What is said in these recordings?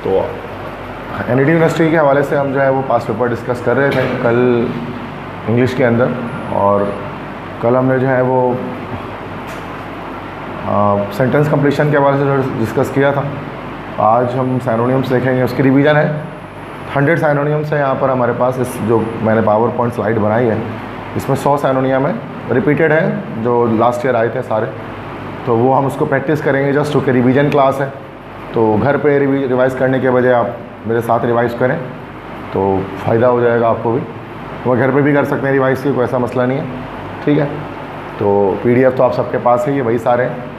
तो NED university के हवाले से हम जो है वो पास पेपर डिस्कस कर रहे थे कल इंग्लिश के अंदर, और कल हमने जो है वो सेंटेंस कंप्लीशन के हवाले से जो डिस्कस किया था। आज हम साइनोनिम्स देखेंगे, उसकी रिवीजन है। 100 साइनोनिम्स है यहाँ पर हमारे पास। इस जो मैंने पावर पॉइंट स्लाइड बनाई है इसमें 100 साइनोनियम है, रिपीटेड है जो लास्ट ईयर आए थे सारे। तो वो हम उसको प्रैक्टिस करेंगे जस्ट, क्योंकि रिवीजन क्लास है। तो घर पे रिवाइज़ करने के बजाय आप मेरे साथ रिवाइज़ करें तो फ़ायदा हो जाएगा आपको भी। वह घर पे भी कर सकते हैं रिवाइज़ की, कोई ऐसा मसला नहीं है, ठीक है। तो पीडीएफ तो आप सबके पास है, ये वही सारे हैं।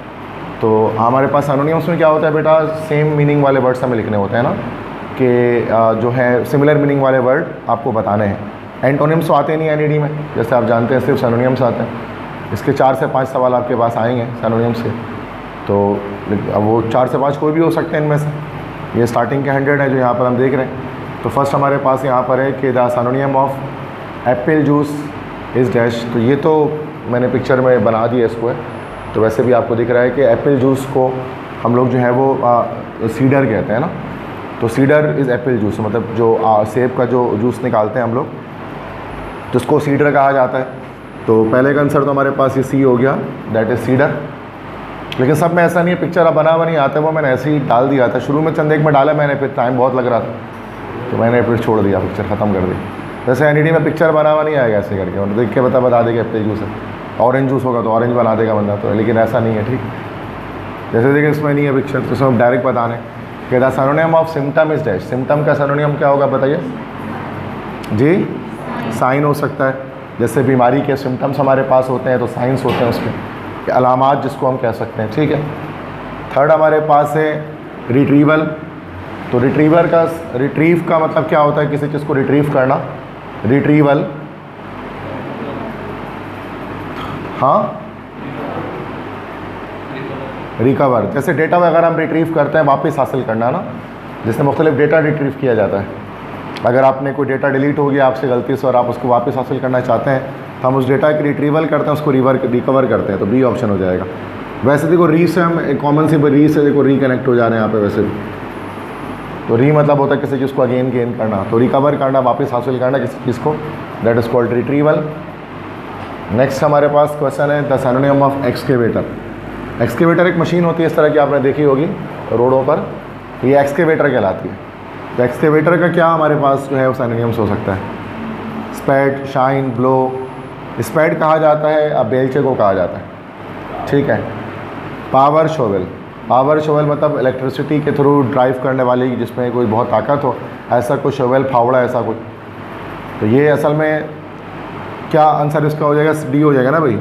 तो हमारे पास एनोनिम्स में क्या होता है बेटा, सेम मीनिंग वाले वर्ड्स हमें लिखने होते हैं ना, कि जो है सिमिलर मीनिंग वाले वर्ड आपको बताने हैं। एंटोनिम्स तो आते नहीं एनईडी में, जैसे आप जानते हैं सिर्फ एनोनिम्स आते हैं। इसके 4 से 5 सवाल आपके पास आएंगे एनोनिम्स के। तो अब वो 4 से 5 कोई भी हो सकते हैं इनमें से। ये स्टार्टिंग के 100 है जो यहाँ पर हम देख रहे हैं। तो फर्स्ट हमारे पास यहाँ पर है कि the synonym of Apple juice is dash. तो ये तो मैंने पिक्चर में बना दिया इसको है, तो वैसे भी आपको दिख रहा है कि एप्पल जूस को हम लोग जो है वो सीडर कहते हैं ना। तो सीडर इज़ एप्पल जूस, मतलब जो सेब का जो जूस निकालते हैं हम लोग, जिसको सीडर कहा जाता है। तो पहले का आंसर तो हमारे पास ये सी हो गया, दैट इज़ सीडर। लेकिन सब में ऐसा नहीं है, पिक्चर अब बना हुआ नहीं आता, वो मैंने ऐसे ही डाल दिया था। शुरू में चंद एक में डाला मैंने, फिर टाइम बहुत लग रहा था तो मैंने फिर छोड़ दिया, पिक्चर ख़त्म कर दी। जैसे एनईडी में पिक्चर बना हुआ नहीं आएगा ऐसे करके, मतलब देख के बता देगा एप्पल जूस है। ऑरेंज जूस होगा तो ऑरेंज बना देगा बंदा, तो लेकिन ऐसा नहीं है, ठीक। जैसे देखिए इसमें नहीं है पिक्चर, तो इसमें डायरेक्ट बताने कि the synonym of symptom is dash. Symptom का सिनोनिम क्या होगा बताइए जी? साइन हो सकता है, जैसे बीमारी के सिम्टम्स हमारे पास होते हैं तो साइंस होते हैं उसके, अलामात जिसको हम कह सकते हैं, ठीक है। थर्ड हमारे पास है रिट्रीवल। तो रिट्रीवर का रिट्रीव का मतलब क्या होता है? किसी चीज़ को रिट्रीव करना, रिट्रीवल। हाँ, रिकवर, जैसे डेटा वगैरह हम रिट्रीव करते हैं, वापस हासिल करना ना, जिसमें मुख्तलिफ डेटा रिट्रीव किया जाता है। अगर आपने कोई डेटा डिलीट हो गया आपसे गलती से और आप उसको वापस हासिल करना चाहते हैं तो हम उस डेटा की रिट्रीवल करते हैं, उसको रिकवर करते हैं। तो बी ऑप्शन हो जाएगा। वैसे देखो री से हम एक कॉमन सी री से देखो रिकनेक्ट हो जा रहे हैं यहाँ पे वैसे भी। तो री मतलब होता है किसी चीज़ को अगेन गेन करना, तो रिकवर करना, वापस हासिल करना किसी चीज़ को, that is called retrieval. Next हमारे पास क्वेश्चन है the synonym of excavator. Excavator एक मशीन होती है इस तरह की, आपने देखी होगी रोडों पर, तो ये एक्सकेवेटर कहलाती है। तो एक्सकेवेटर का क्या हमारे पास जो है वो सिनोनिम्स हो सकता है? स्पैड, शाइन, ब्लो। स्पैड कहा जाता है, अब बेलचे को कहा जाता है, ठीक है। पावर शोवेल, पावर शोवेल मतलब इलेक्ट्रिसिटी के थ्रू ड्राइव करने वाली, जिसमें कोई बहुत ताकत हो, ऐसा कोई शोवेल, फावड़ा ऐसा कुछ। तो ये असल में क्या आंसर इसका हो जाएगा? डी हो जाएगा ना भाई,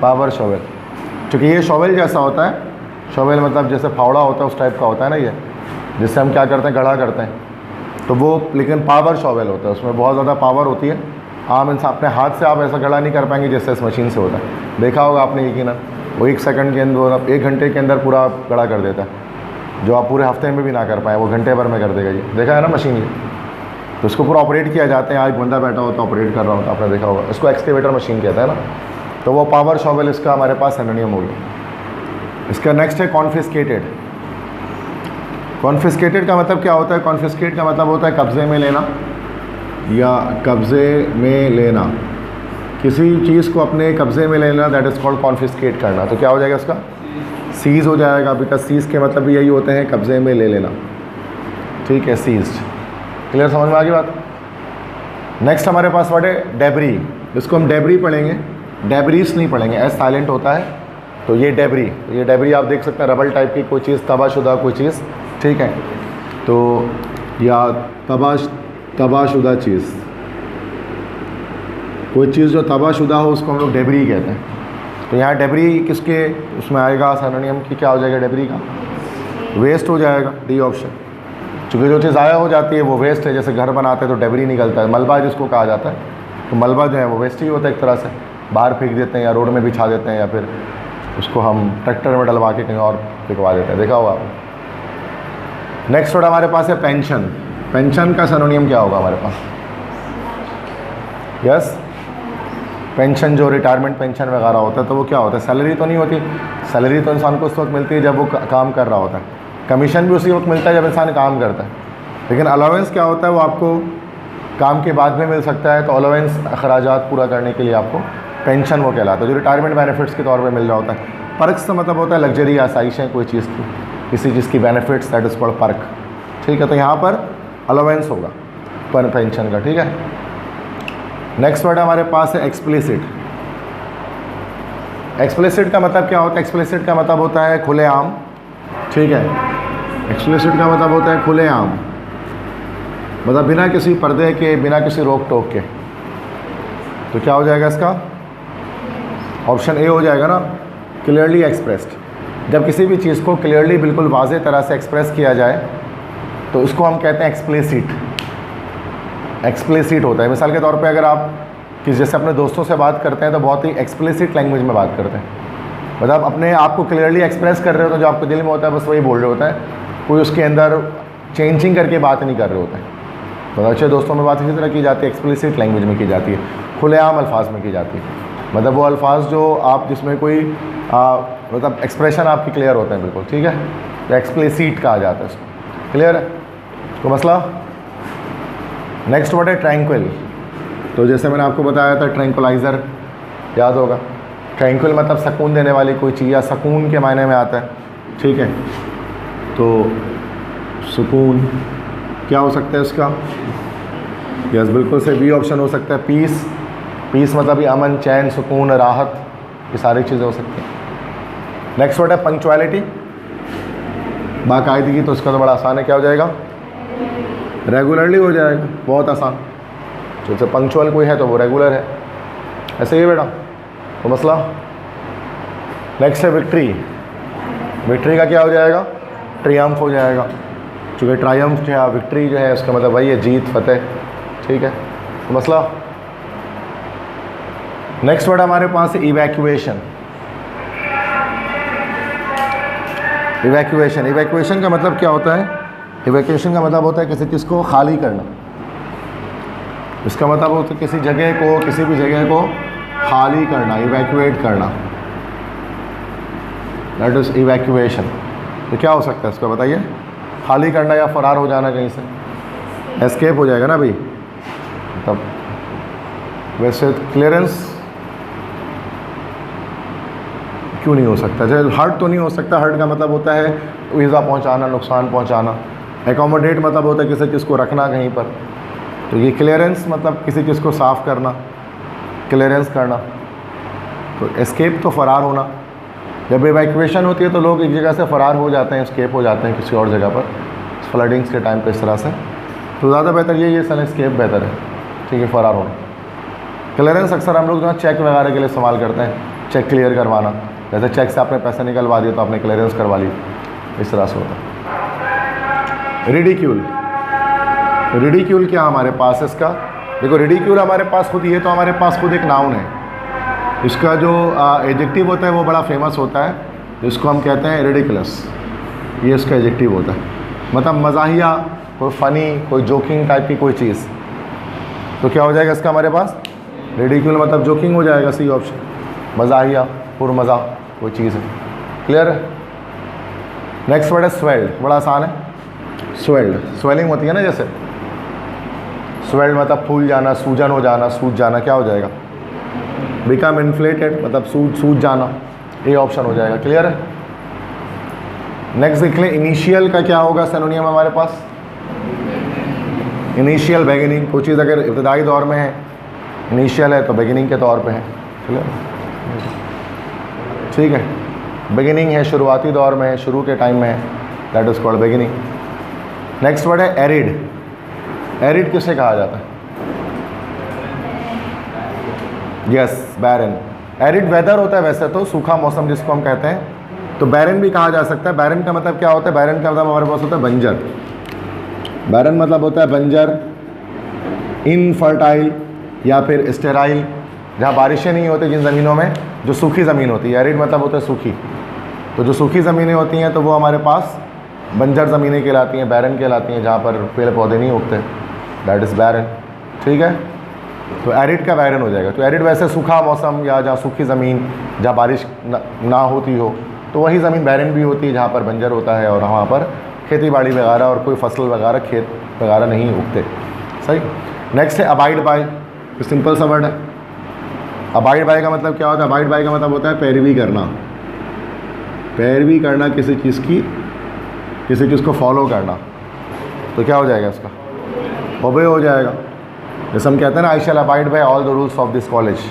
पावर शोवेल। क्योंकि ये शोवेल जैसा होता है, शोवेल मतलब जैसे फावड़ा होता है उस टाइप का होता है ना ये, जिससे हम क्या करते हैं, गढ़ा करते हैं। तो वो लेकिन पावर शोवेल होता है, उसमें बहुत ज़्यादा पावर होती है। आम इंसान अपने हाथ से आप ऐसा गढ़ा नहीं कर पाएंगे जैसे इस मशीन से होता है। देखा होगा आपने यकीनन, वो 1 सेकंड के अंदर, 1 घंटे के अंदर पूरा गढ़ा कर देता है, जो आप पूरे हफ्ते में भी ना कर पाए वो घंटे भर में कर देगा। ये देखा है ना मशीन ये, तो इसको पूरा ऑपरेट किया जाता है। आज बंदा बैठा होता है ऑपरेट कर रहा होता, आपने देखा होगा। इसको एक्सकेवेटर मशीन कहता है ना। तो वो पावर शोवेल इसका हमारे पास सिनोनिम हो गया। इसका नेक्स्ट है कॉन्फिस्केटेड। कॉन्फिस्केटेड का मतलब क्या होता है? कॉन्फिस्केट का मतलब होता है कब्ज़े में लेना या कब्ज़े में लेना, किसी चीज़ को अपने कब्ज़े में लेना, दैट इज़ कॉल्ड कॉन्फिस्केट करना। तो क्या हो जाएगा इसका? सीज़ हो जाएगा, बिकॉज सीज़ के मतलब भी यही होते हैं, कब्ज़े में ले लेना, ठीक है, सीज्ड। क्लियर, समझ में आ गई बात? नेक्स्ट हमारे पास वर्ड है डेब्री। इसको हम डेब्री पढ़ेंगे, डेब्रीज नहीं पढ़ेंगे, एस साइलेंट होता है। तो ये डेब्री, ये डेब्री आप देख सकते हैं, रबल टाइप की कोई चीज़, तबाहशुदा कोई चीज़, ठीक है। तो या तबाहशुदा चीज़, कोई चीज़ जो तबाहशुदा हो उसको हम लोग डेब्री कहते हैं। तो यहाँ डेब्री किसके उसमें आएगा? सिनोनिम की क्या हो जाएगा डेब्री का? वेस्ट हो जाएगा, डी ऑप्शन। चूँकि जो चीज़ ज़ाया हो जाती है वो वेस्ट है, जैसे घर बनाते हैं तो डेब्री निकलता है, मलबा जिसको कहा जाता है। तो मलबा जो है वो वेस्ट ही होता है एक तरह से, बाहर फेंक देते हैं या रोड में बिछा देते हैं या फिर उसको हम ट्रैक्टर में डलवा के कहीं और फेंकवा देते हैं, देखा होगा आपने। नेक्स्ट वर्ड हमारे पास है पेंशन। पेंशन का सिनोनिम क्या होगा हमारे पास? यस, पेंशन जो रिटायरमेंट पेंशन वगैरह होता है तो वो क्या होता है? सैलरी तो नहीं होती, सैलरी तो इंसान को उस वक्त मिलती है जब वो काम कर रहा होता है। कमीशन भी उसी वक्त मिलता है जब इंसान काम करता है। लेकिन अलाउंस क्या होता है, वो आपको काम के बाद में मिल सकता है। तो अलाउंस अखराजात पूरा करने के लिए आपको पेंशन वो कहलाता है, जो रिटायरमेंट बेनिफिट्स के तौर पे मिल रहा होता है। पर्क्स का मतलब होता है लग्जरी, आसाइशें कोई चीज़ की, किसी चीज़ की benefits, that is called perk. ठीक है, तो यहाँ पर अलाउंस होगा पर पेंशन का। ठीक है, नेक्स्ट वर्ड हमारे पास है एक्सप्लिसिट। एक्सप्लिसिट का मतलब क्या होता है? एक्सप्लिसिट का मतलब होता है खुलेआम। ठीक है, एक्सप्लिसिट का मतलब होता है खुलेआम, मतलब बिना किसी पर्दे के, बिना किसी रोक टोक के। तो क्या हो जाएगा इसका? ऑप्शन ए हो जाएगा ना, क्लियरली एक्सप्रेस्ड। जब किसी भी चीज़ को क्लियरली बिल्कुल वाज़े तरह से एक्सप्रेस किया जाए तो उसको हम कहते हैं एक्सप्लिसिट। एक्सप्लिसिट होता है। मिसाल के तौर पे अगर आप जैसे अपने दोस्तों से बात करते हैं तो बहुत ही एक्सप्लिसिट लैंग्वेज में बात करते हैं, मतलब अपने आप को क्लियरली एक्सप्रेस कर रहे हो, तो जो आपको दिल में होता है बस वही बोल रहे होता है, कोई उसके अंदर चेंजिंग करके बात नहीं कर रहे होते हैं। तो अच्छे दोस्तों में बात इसी तरह की जाती है, एक्सप्लिसिट लैंग्वेज में की जाती है, खुलेआम अल्फाज में की जाती है। मतलब वो अल्फाज जो आप जिसमें कोई मतलब एक्सप्रेशन आपकी क्लियर होते हैं बिल्कुल। ठीक है, तो एक्सप्लिसिट कहा जाता है इसको। क्लियर है तो मसला? नेक्स्ट वर्ड है ट्रैंक्विल। तो जैसे मैंने आपको बताया था ट्रैंक्विलाइज़र याद होगा। ट्रैंक्विल मतलब सुकून देने वाली कोई चीज़, या सुकून के मायने में आता है। ठीक है, तो सुकून क्या हो सकता है उसका? यस, बिल्कुल से बी ऑप्शन हो सकता है, पीस। पीस मतलब ये अमन, चैन, सुकून, राहत, ये सारी चीज़ें हो सकती हैं। नेक्स्ट वर्ड है पंक्चुअलिटी, बाकायदगी। तो उसका तो बड़ा आसान है, क्या हो जाएगा? रेगुलरली हो जाएगा, बहुत आसान। जैसे पंक्चुअल कोई है तो वो रेगुलर है, ऐसे ही बेटा। तो मसला नेक्स्ट है विक्ट्री। विक्ट्री का क्या हो जाएगा? ट्रियम्फ हो जाएगा, चूँकि ट्रायम्फ जो है, विक्ट्री जो है उसका मतलब वही है जीत, फतेह। ठीक है, तो मसला नेक्स्ट वर्ड हमारे पास है इवैक्यूएशन। इवैक्यूएशन, इवैक्यूएशन का मतलब क्या होता है? इवैक्यूएशन का मतलब होता है किसी चीज़ को खाली करना। इसका मतलब होता है किसी जगह को, किसी भी जगह को खाली करना, इवैक्यूएट करना, दैट इज़ इवैक्यूएशन। तो क्या हो सकता है इसका बताइए? खाली करना या फरार हो जाना कहीं से, एस्केप हो जाएगा ना भाई। तब वैसे क्लियरेंस क्यों नहीं हो सकता? जैसे हर्ट तो नहीं हो सकता। हर्ट का मतलब होता है ईज़ा पहुंचाना, नुकसान पहुंचाना। एकोमोडेट मतलब होता है किसी चीज़ को रखना कहीं पर। तो ये क्लियरेंस मतलब किसी चीज़ को साफ़ करना, क्लियरेंस करना। तो एस्केप तो फ़रार होना। जब इवैक्यूएशन होती है तो लोग एक जगह से फ़रार हो जाते हैं, एस्केप हो जाते हैं किसी और जगह पर, फ्लडिंग्स के टाइम पे इस तरह से। तो ज़्यादा बेहतर ये सन एस्केप बेहतर है। ठीक है, फ़रार होना। क्लियरेंस अक्सर हम लोग जो है चेक वगैरह के लिए इस्तेमाल करते हैं, चेक क्लियर करवाना। जैसे चेक से आपने पैसे निकलवा दिए तो आपने क्लियरेंस करवा ली, इस तरह से होता है। रिडिक्यूल, रिडिक्यूल क्या हमारे पास है इसका? देखो रिडिक्यूल हमारे पास खुद, ये तो हमारे पास खुद एक नाउन है। इसका जो एडजेक्टिव होता है वो बड़ा फेमस होता है, जिसको हम कहते हैं रिडिकुलस। ये इसका एडजेक्टिव होता है, मतलब मज़ाहिया, कोई फ़नी, कोई जोकिंग टाइप की कोई चीज़। तो क्या हो जाएगा इसका हमारे पास? रिडिक्यूल मतलब जोकिंग हो जाएगा, सी ऑप्शन। मज़ाहिया, पुरमज़ा कोई चीज़ है। क्लियर है? नेक्स्ट वर्ड है स्वेल्ड, बड़ा आसान है। स्वेल्ड, स्वेलिंग होती है ना, जैसे स्वेल्ड मतलब फूल जाना, सूजन हो जाना, सूज जाना। क्या हो जाएगा? बिकम इन्फ्लेटेड मतलब सूज जाना, ये ऑप्शन हो जाएगा। क्लियर है? नेक्स्ट देख लें, इनिशियल का क्या होगा सिनोनियम हमारे पास? Initial, beginning. कोई चीज़ अगर इब्तदाई दौर में है, इनिशियल है तो बिगिनिंग के तौर पे है। ठीक है, बिगिनिंग है, शुरुआती दौर में है, शुरू के टाइम में है, that is called beginning. Next word है एरिड। एरिड किसे कहा जाता है? यस, बैरन। एरिड वेदर होता है वैसे तो, सूखा मौसम जिसको हम कहते हैं। तो बैरन भी कहा जा सकता है। बैरन का मतलब क्या होता है? बैरन का मतलब हमारे पास होता है बंजर। बैरन मतलब होता है बंजर, इनफर्टाइल या फिर स्टेराइल, जहाँ बारिशें नहीं होती, जिन ज़मीनों में जो सूखी ज़मीन होती है। एरिड मतलब होता है सूखी। तो जो सूखी ज़मीनें होती हैं तो वो हमारे पास बंजर ज़मीनें कहलाती हैं, बैरन कहलाती हैं, जहाँ पर पेड़ पौधे नहीं उगते, दैट इज़ बैरन। ठीक है, तो एरिड का बैरन हो जाएगा। तो एरिड वैसे सूखा मौसम या जहाँ सूखी ज़मीन, जहाँ बारिश ना होती हो, तो वही ज़मीन बैरन भी होती है, जहाँ पर बंजर होता है और वहाँ पर खेती बाड़ी वगैरह और कोई फसल वगैरह खेत वगैरह नहीं उगते। सही। नेक्स्ट है अबाइड बाय, सिंपल सा वर्ड है। अबाइड बाय का मतलब क्या होता है? अबाइड बाय का मतलब होता है पैरवी करना, पैरवी करना किसी चीज़ की, किसी चीज़ को फॉलो करना। तो क्या हो जाएगा इसका? ओबे हो जाएगा। जैसे हम कहते हैं ना I shall abide by all the rules of this college,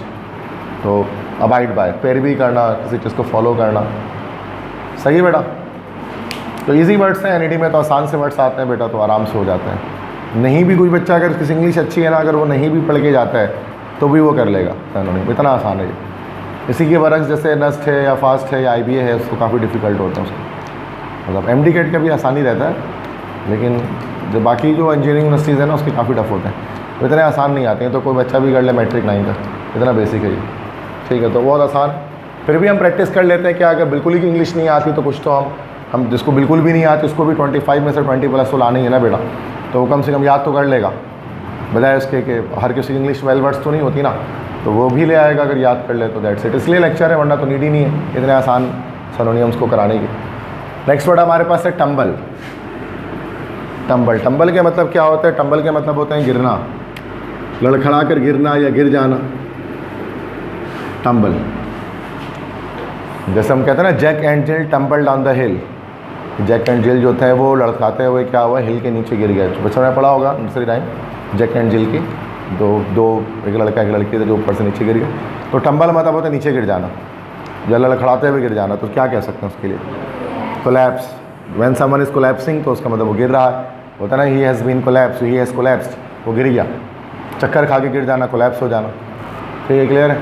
तो अबाइड बाय पैरवी करना, किसी चीज़ को फॉलो करना। सही है बेटा? तो इजी वर्ड्स हैं, एनईडी में तो आसान से वर्ड्स आते हैं बेटा, तो आराम से हो जाते हैं। नहीं भी कोई बच्चा अगर किसी इंग्लिश अच्छी है ना, अगर वो नहीं भी पढ़ के जाता है तो भी वो कर लेगा सैनोनिम, इतना आसान है ये। इसी के बरक्स जैसे नस्ट है या फास्ट है या IBA है, उसको काफ़ी डिफ़िकल्ट होता है उसको, मतलब MD कैट का भी आसानी रहता है, लेकिन जो बाकी जो इंजीनियरिंग यूनिवर्सिटीज़ है ना उसके काफ़ी टफ होते हैं, तो इतने आसान नहीं आते हैं। तो कोई बच्चा भी कर ले मैट्रिक 9 का, इतना बेसिक है ये, ठीक है। तो बहुत आसान, फिर भी हम प्रैक्टिस कर लेते हैं कि अगर बिल्कुल ही इंग्लिश नहीं आती तो कुछ तो हम जिसको बिल्कुल भी नहीं आती उसको भी 25 में से 20+ तो लानी है ना बेटा, तो वो कम से कम याद तो कर लेगा, बजाय उसके कि हर किसी इंग्लिश 12 वर्ड्स तो नहीं होती ना, तो वो भी ले आएगा अगर याद कर ले तो दैट्स इट। इसलिए लेक्चर है, वरना तो नीड ही नहीं है इतने आसान सिनोनिम्स को कराने की। नेक्स्ट वर्ड हमारे पास है टंबल। टंबल, टंबल के मतलब क्या होता है? टंबल के मतलब होते हैं गिरना, लड़खड़ा कर गिरना या गिर जाना, टंबल। जैसे हम कहते हैं ना Jack and Jill tumble down the hill, Jack and Jill जो थे वो लड़खाते हुए क्या हुआ, हिल के नीचे गिर गए। बच्चों ने पढ़ा होगा नर्सरी टाइम, जैक एंड जिल की, दो एक लड़का एक लड़की थे जो ऊपर से नीचे गिर गए। तो टंबल मतलब होता है नीचे गिर जाना या लड़खड़ाते हुए गिर जाना। तो क्या कह सकते हैं उसके लिए? Collapse. When someone is collapsing तो उसका मतलब वो गिर रहा है, होता है ना, he has been collapse, he has collapsed, वो गिर गया, चक्कर खा के गिर जाना, कोलैप्स हो जाना। ठीक है, क्लियर है?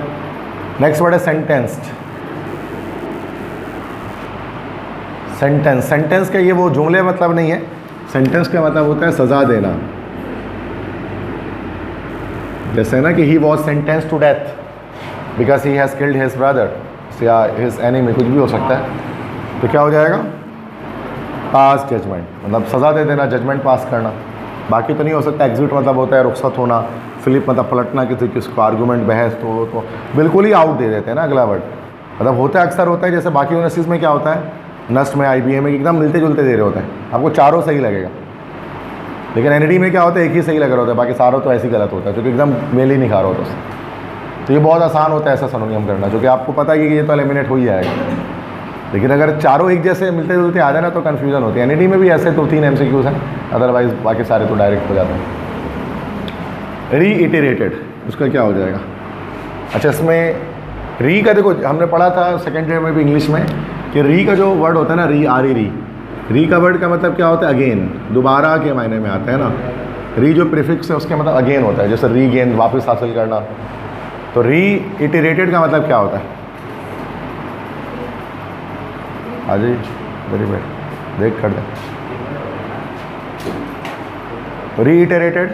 नेक्स्ट वर्ड है सेंटेंस्ड। सेंटेंस, सेंटेंस का ये वो जुमले मतलब नहीं है, सेंटेंस का मतलब होता है सज़ा देना। जैसे ना कि he was sentence to death because he has killed his brother या हिज एनिमी, कुछ भी हो सकता है। तो क्या हो जाएगा? पास जजमेंट, मतलब सज़ा दे देना, जजमेंट पास करना। बाकी तो नहीं हो सकता। एग्जिट मतलब होता है रुखसत होना, फ्लिप मतलब पलटना किसी चीज़ को, आर्गूमेंट बहस, तो बिल्कुल ही आउट दे देते हैं ना अगला वर्ड। मतलब होता है, अक्सर होता है, जैसे बाकी यूनिवर्सिटीज़ में क्या होता है, नस्ट में IBA में एकदम मिलते जुलते दे रहे होते हैं, आपको चारों सही लगेगा, लेकिन NED में क्या होता है एक ही सही लग रहा होता है, बाकी सारों तो ऐसे ही गलत होता है, क्योंकि एकदम मेल ही नहीं खा रहा होता उससे। तो ये बहुत आसान होता है ऐसा सिनोनिम करना, जो कि आपको पता है कि ये तो एलिमिनेट हो ही जाएगा। लेकिन अगर चारों एक जैसे मिलते जुलते आ जाए ना तो कन्फ्यूजन होती है। NED में भी ऐसे 2-3 MCQs हैं, अदरवाइज बाकी सारे तो डायरेक्ट हो जाते हैं। रीइटरेटेड, उसका क्या हो जाएगा? अच्छा, इसमें री का देखो हमने पढ़ा था सेकेंड ईयर में भी इंग्लिश में कि री का जो वर्ड होता है ना, री का वर्ड का मतलब क्या होता है? अगेन, दोबारा के मायने में आता है ना। री जो प्रीफिक्स है उसके मतलब अगेन होता है, जैसे रीगेन, वापस हासिल करना। तो रीइटरेटेड का मतलब क्या होता है? हाँ जी, वेरी गुड, देख कर दें। रीइटरेटेड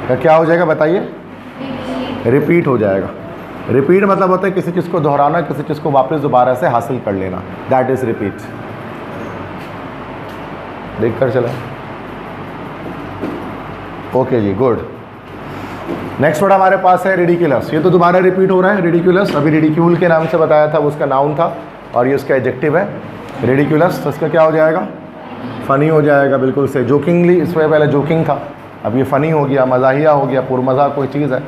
का क्या हो जाएगा बताइए? रिपीट हो जाएगा। रिपीट मतलब होता है किसी चीज़ को दोहराना, किसी चीज़ को वापस दोबारा से हासिल कर लेना, दैट इज़ रिपीट। देख कर चला। ओके जी, गुड। नेक्स्ट वर्ड हमारे पास है रिडिकुलस। ये तो दोबारा रिपीट हो रहा है, रिडिकुलस। अभी रिडिक्यूल के नाम से बताया था, वो उसका नाउन था और ये उसका एडजेक्टिव है रिडिकुलस। तो इसका क्या हो जाएगा? फ़नी हो जाएगा, बिल्कुल से। जोकिंगली, इसमें पहले जोकिंग था, अब ये फ़नी हो गया, मज़ाहिया हो गया, पुरमज़ा कोई चीज़ है।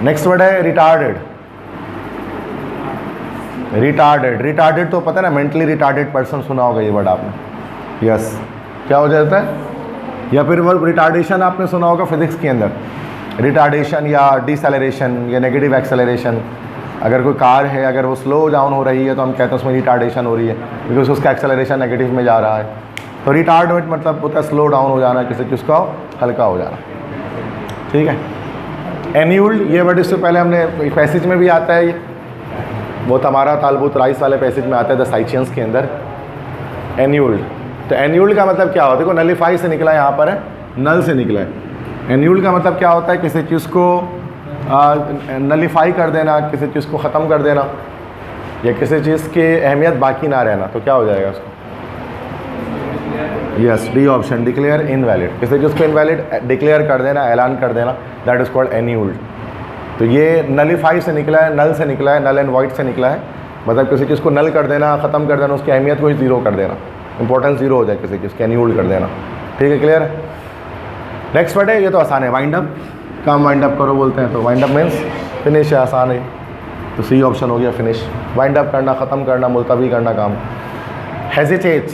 नेक्स्ट वर्ड है रिटार्डेड। रिटार्डेड तो पता है ना, मेंटली रिटार्डेड पर्सन, सुना होगा ये वर्ड आपने। यस, क्या हो जाता है? या फिर वो रिटार्डेशन आपने सुना होगा फिजिक्स के अंदर, रिटार्डेशन या डिसेलरेशन या नेगेटिव एक्सेलरेशन। अगर कोई कार है, अगर वो स्लो डाउन हो रही है तो हम कहते हैं उसमें रिटार्डेशन हो रही है, बिकॉज उसका एक्सेलरेशन नेगेटिव में जा रहा है। तो रिटार्डमेंट मतलब होता है स्लो डाउन हो जाना, किसी चीज़ का हल्का हो जाना। ठीक है। एन्यूल्ड, ये वर्ड इससे पहले हमने पैसेज में भी आता है, वो तमारा तालबुत राइस वाले पैसेज में आता है द साइचियंस के अंदर, एन्यूल्ड। तो एन्यूल्ड का मतलब क्या होता है? देखो, नलीफाई से निकला यहाँ पर है, नल से निकला है। एन्यूल्ड का मतलब क्या होता है? किसी चीज़ को नलीफाई कर देना, किसी चीज़ को ख़त्म कर देना, या किसी चीज़ की अहमियत बाकी ना रहना। तो क्या हो जाएगा उसको? Yes, D option, declare invalid. किसी चीज़ को इनवैलिड डिक्लेयर कर देना, ऐलान कर देना, दैट इज़ कॉल्ड एन्यूल्ड। तो ये नलीफाई से निकला है, नल से निकला है, नल एंड वाइट से निकला है, मतलब किसी चीज़ को नल कर देना, ख़त्म कर देना, उसकी अहमियत को ही ज़ीरो कर देना, इंपॉर्टेंस जीरो हो जाए किसी चीज़, कैन यूल्ड कर देना। ठीक है, क्लियर है। नेक्स्ट वर्ड है, ये तो आसान है, वाइंड अप। काम वाइंड अप करो बोलते हैं, तो वाइंड अप मीन्स फिनिश है, आसान है, तो सी ऑप्शन हो गया फिनिश। वाइंड अप करना, ख़त्म करना, मुलतवी करना काम। हेजिटेट,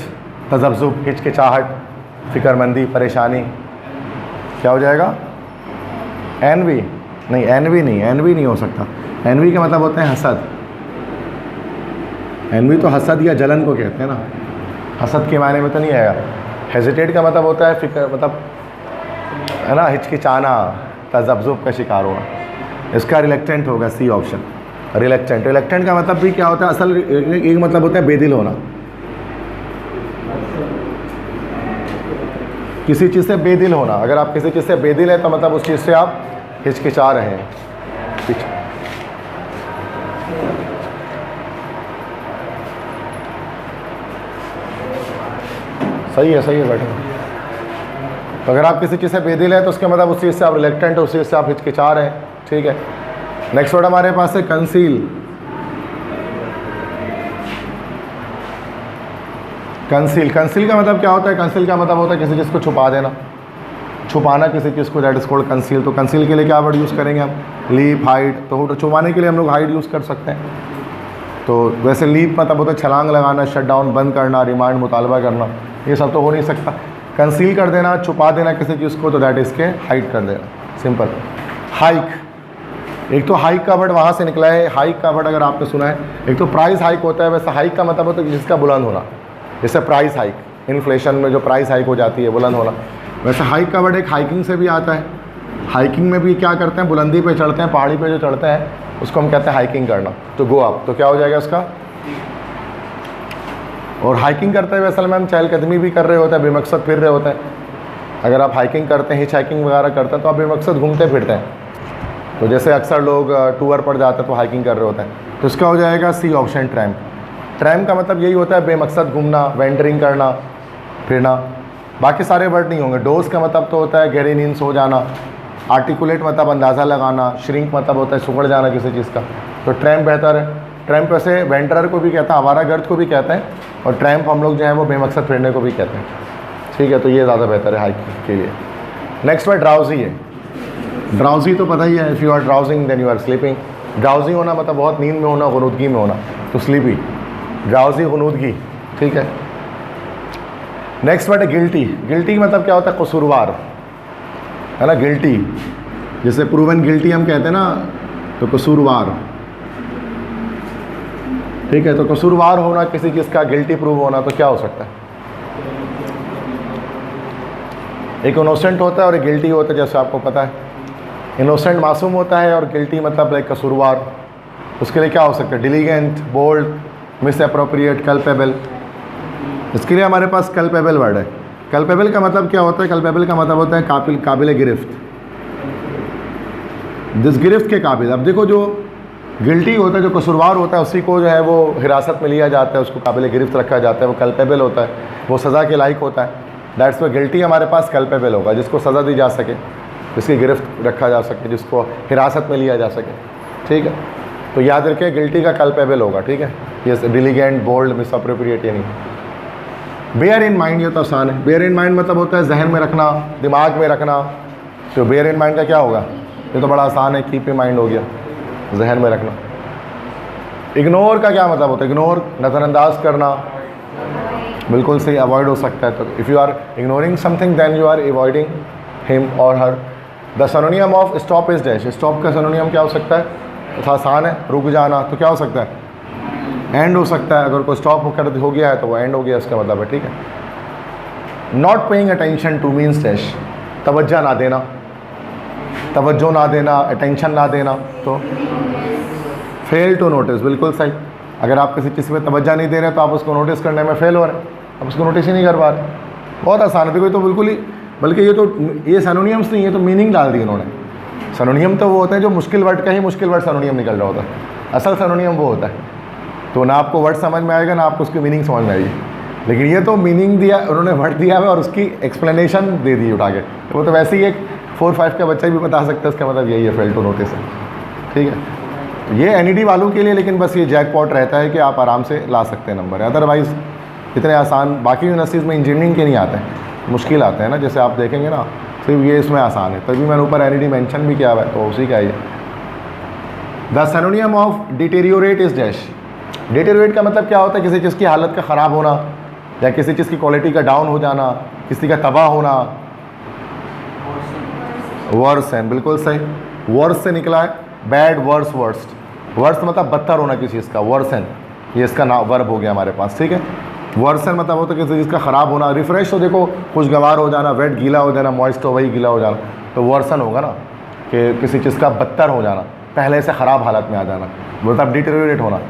तजब्जुब, हिचकिचाहट, फिक्रमंदी, परेशानी, क्या हो जाएगा? एनवी नहीं, एनवी नहीं, एनवी नहीं हो सकता। एनवी का मतलब होता है हसद। एनवी तो हसद या जलन को कहते हैं ना, हसद के मायने में तो नहीं आएगा। हेजिटेट का मतलब होता है फिक्र, मतलब है ना, हिचकिचाना, तजब्जुब का शिकार होना। इसका रिलेक्टेंट होगा सी ऑप्शन, रिलेक्टेंट। रिलेक्टेंट का मतलब भी क्या होता है? असल एक मतलब होता है बेदिल होना, किसी चीज़ से बेदिल होना। अगर आप किसी चीज़ से बेदिल है तो मतलब उस चीज़ से आप हिचकिचा रहे हैं। सही है, सही है, बैठे। तो अगर आप किसी चीज़ से बेदिल है तो उसके मतलब उस चीज़ से आप रिलेक्टेंट, उस चीज़ से आप हिचकिचा रहे हैं। ठीक है, नेक्स्ट वर्ड हमारे पास है कंसील। कंसील, कंसील का मतलब क्या होता है? कंसील का मतलब होता है किसी चीज़ को छुपा देना, छुपाना किसी चीज़ को, दैट इज कॉल्ड कंसील। तो कंसील के लिए क्या वर्ड यूज़ करेंगे हम? Leap, hide. तो छुपाने के लिए हम लोग हाइड यूज़ कर सकते हैं। तो वैसे लीप मतलब होता है छलांग लगाना, शट डाउन, बंद करना, रिमांड, मुतालबा करना, ये सब तो हो नहीं सकता। कंसील कर देना, छुपा देना किसी चीज़ को, तो दैट इसके हाइड कर देना, सिंपल। हाइक, एक तो हाइक का वर्ड वहाँ से निकला है। हाइक का वर्ड अगर आपने सुना है, एक तो प्राइस हाइक होता है, वैसे हाइक का मतलब होता है जिसका बुलंद होना, जैसे प्राइस हाइक, इन्फ्लेशन में जो प्राइस हाइक हो जाती है, बुलंद होना। वैसे हाइक का वर्ड एक हाइकिंग से भी आता है। हाइकिंग में भी क्या करते हैं? बुलंदी पे चढ़ते हैं, पहाड़ी पे जो चढ़ते हैं उसको हम कहते हैं हाइकिंग करना। तो गो अप, तो क्या हो जाएगा उसका? और हाइकिंग करते हुए असल में हम चहलकदमी भी कर रहे होते हैं, बेमकसद फिर रहे होते हैं। अगर आप हाइकिंग करते हैं, हिच हाइकिंग वगैरह करते हैं, तो आप बेमकसद घूमते फिरते हैं। तो जैसे अक्सर लोग टूर पर जाते हैं तो हाइकिंग कर रहे होते हैं, तो इसका हो जाएगा सी ऑप्शन, ट्रैम्प। ट्रैम्प का मतलब यही होता है बेमकसद घूमना, वेंडरिंग करना, फिरना। बाकी सारे वर्ड नहीं होंगे। डोज का मतलब तो होता है गहरी नींद सो जाना। आर्टिकुलेट मतलब अंदाज़ा लगाना। श्रिंक मतलब होता है सुखड़ जाना किसी चीज़ का। तो ट्रैम्प बेहतर है। ट्रैम्प वैसे वेंडरर को भी कहते हैं, आवारागर्द को भी कहते हैं, और ट्रैम्प हम लोग जो है वो बेमकसद फिरने को भी कहते हैं। ठीक है, तो ये ज़्यादा बेहतर है हाइकिंग के लिए। नेक्स्ट वर्ड ड्राउजी है। ड्राउजी तो पता ही है, if you are drowsing then you are sleeping. Drowsy होना मतलब बहुत नींद में होना, गुनूदगी में होना, तो स्लीपी, ड्राउजी, गुनूदगी। ठीक है, नेक्स्ट वर्ड है गिल्टी। गिल्टी मतलब क्या होता है? कसूरवार, है ना, गिल्टी। जैसे प्रूवन गिल्टी हम कहते हैं ना, तो कसूरवार। ठीक है, तो कसूरवार होना किसी चीज़ का, गिल्टी प्रूव होना, तो क्या हो सकता है? एक इनोसेंट होता है और एक गिल्टी होता है, जैसे आपको पता है। इनोसेंट मासूम होता है और गिल्टी मतलब लाइक कसूरवार। उसके लिए क्या हो सकता है? डिलीगेंट, बोल्ड, मिस अप्रोप्रिएट, कल्पेबल। इसके लिए हमारे पास कल्पेबल वर्ड है। कल्पेबल का मतलब क्या होता है? कल्पेबल का मतलब होता है काबिल गिरफ्त, जिस गिरफ्त के काबिल। अब देखो, जो गिल्टी होता है, जो कसूरवार होता है, उसी को जो है वो हिरासत में लिया जाता है, उसको काबिल गिरफ्त रखा जाता है, वो कल्पेबल होता है, वो सज़ा के लायक होता है। दैट्स वाई गिल्टी हमारे पास कल्पेबल होगा, जिसको सज़ा दी जा सके, जिसकी गिरफ्त रखा जा सके, जिसको हिरासत में लिया जा सके। ठीक है, तो याद रखिए गिल्टी का कल्पेबल होगा। ठीक है, ये डिलीगेंट, बोल्ड, मिस अप्रोप्रिएट ये नहीं। बेयर इन माइंड, ये तो आसान है। बेयर इन माइंड मतलब होता है जहन में रखना, दिमाग में रखना। तो बेयर इन माइंड का क्या होगा? ये तो बड़ा आसान है, कीप इन माइंड हो गया, जहन में रखना। इग्नोर का क्या मतलब होता है? इग्नोर, नज़रअंदाज करना, बिल्कुल सही, अवॉइड हो सकता है। तो if you are ignoring something then you are avoiding him or her. The synonym of stop is dash. Stop का सिनोनियम क्या हो सकता है? तो आसान है, रुक जाना। तो क्या हो सकता है? एंड हो सकता है। अगर कोई स्टॉप होकर हो गया है तो वो एंड हो गया, इसका मतलब है। ठीक है, not paying attention two means dash, तवज्जो ना देना, तवज्जो ना देना, अटेंशन ना देना। तो फेल टू नोटिस, बिल्कुल सही। अगर आप किसी चीज़ में तवज्जो नहीं दे रहे तो आप उसको नोटिस करने में फेल हो रहे हैं, आप उसको नोटिस ही नहीं कर पा रहे। बहुत आसान है। देखो, ये तो बिल्कुल ही, बल्कि ये सिनोनियम्स नहीं, ये तो मीनिंग डाल दी इन्होंने। सिनोनियम तो वो होता है जो मुश्किल वर्ड का ही मुश्किल वर्ड सिनोनियम निकल रहा होता है। असल सिनोनियम वो होता है, तो ना आपको वर्ड समझ में आएगा ना आपको उसकी मीनिंग समझ में आएगी। लेकिन ये तो मीनिंग दिया उन्होंने, वर्ड दिया है और उसकी एक्सप्लेनेशन दे दी उठा के। तो वो तो वैसे ही एक 4-5 का बच्चा भी बता सकता है, इसका मतलब यही है, फेल टू नोटिस है। ठीक है, ये NED वालों के लिए, लेकिन बस ये जैकपॉट रहता है कि आप आराम से ला सकते हैं नंबर, अदरवाइज़ इतने आसान बाकी यूनिवर्सिटीज़ में इंजीनियरिंग के नहीं आते हैं, मुश्किल आते हैं ना, जैसे आप देखेंगे ना, सिर्फ ये इसमें आसान है। तभी मैंने ऊपर एनईडी मेंशन भी किया हुआ है, तो उसी का ही है। The synonym of deteriorate is dash. Deteriorate का मतलब क्या होता है? किसी चीज़ की हालत का ख़राब होना, या किसी चीज़ की क्वालिटी का डाउन हो जाना, किसी का तबाह होना। वर्सन, बिल्कुल सही, वर्स से निकला है, बैड, वर्स, वर्स्ट। वर्स्ट मतलब बदतर होना किसी चीज़ का, वर्सन ये इसका नाम वर्ब हो गया हमारे पास, ठीक है। वर्सन मतलब होता है किसी चीज़ का ख़राब होना। रिफ्रेश तो देखो खुशगवार हो जाना, वेट गीला हो जाना, मॉइस्ट हो वही गीला हो जाना, तो वर्सन होगा ना कि किसी चीज़ का बदतर हो जाना, पहले से ख़राब हालत में आ जाना, मतलब डिटेरियोरेट होना।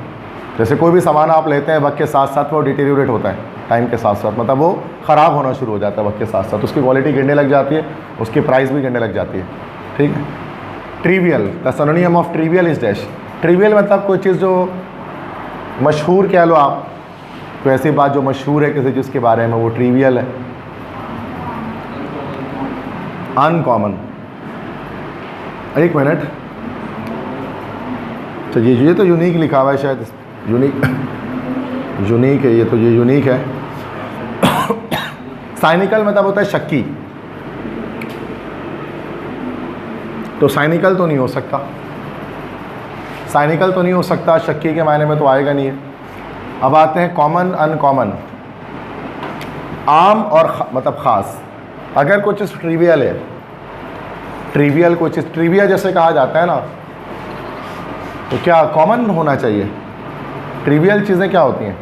जैसे कोई भी सामान आप लेते हैं वक्त के साथ साथ वो डिटेरियोरेट होता है, टाइम के साथ साथ, मतलब वो ख़राब होना शुरू हो जाता है वक्त के साथ साथ, उसकी क्वालिटी गिरने लग जाती है, उसकी प्राइस भी गिरने लग जाती है, ठीक है। Trivial, the synonym of trivial is dash. Trivial मतलब कोई चीज़ जो मशहूर कह लो आप, कोई ऐसी बात जो मशहूर है किसी चीज़ के बारे में, वो ट्रिवियल है। अनकॉमन, एक मिनट, तो ये तो यूनिक लिखा हुआ है शायद, यूनिक है ये, तो ये यूनिक है। साइनिकल मतलब होता है शक्की, तो साइनिकल तो नहीं हो सकता, साइनिकल तो नहीं हो सकता, शक्की के मायने में तो आएगा नहीं है। अब आते हैं कॉमन, अनकॉमन। आम और मतलब ख़ास। अगर कुछ चीज़ ट्रिवियल है, ट्रिवियल कोई चीज़ ट्रिविया जैसे कहा जाता है ना, तो क्या कॉमन होना चाहिए? ट्रिवियल चीज़ें क्या होती हैं?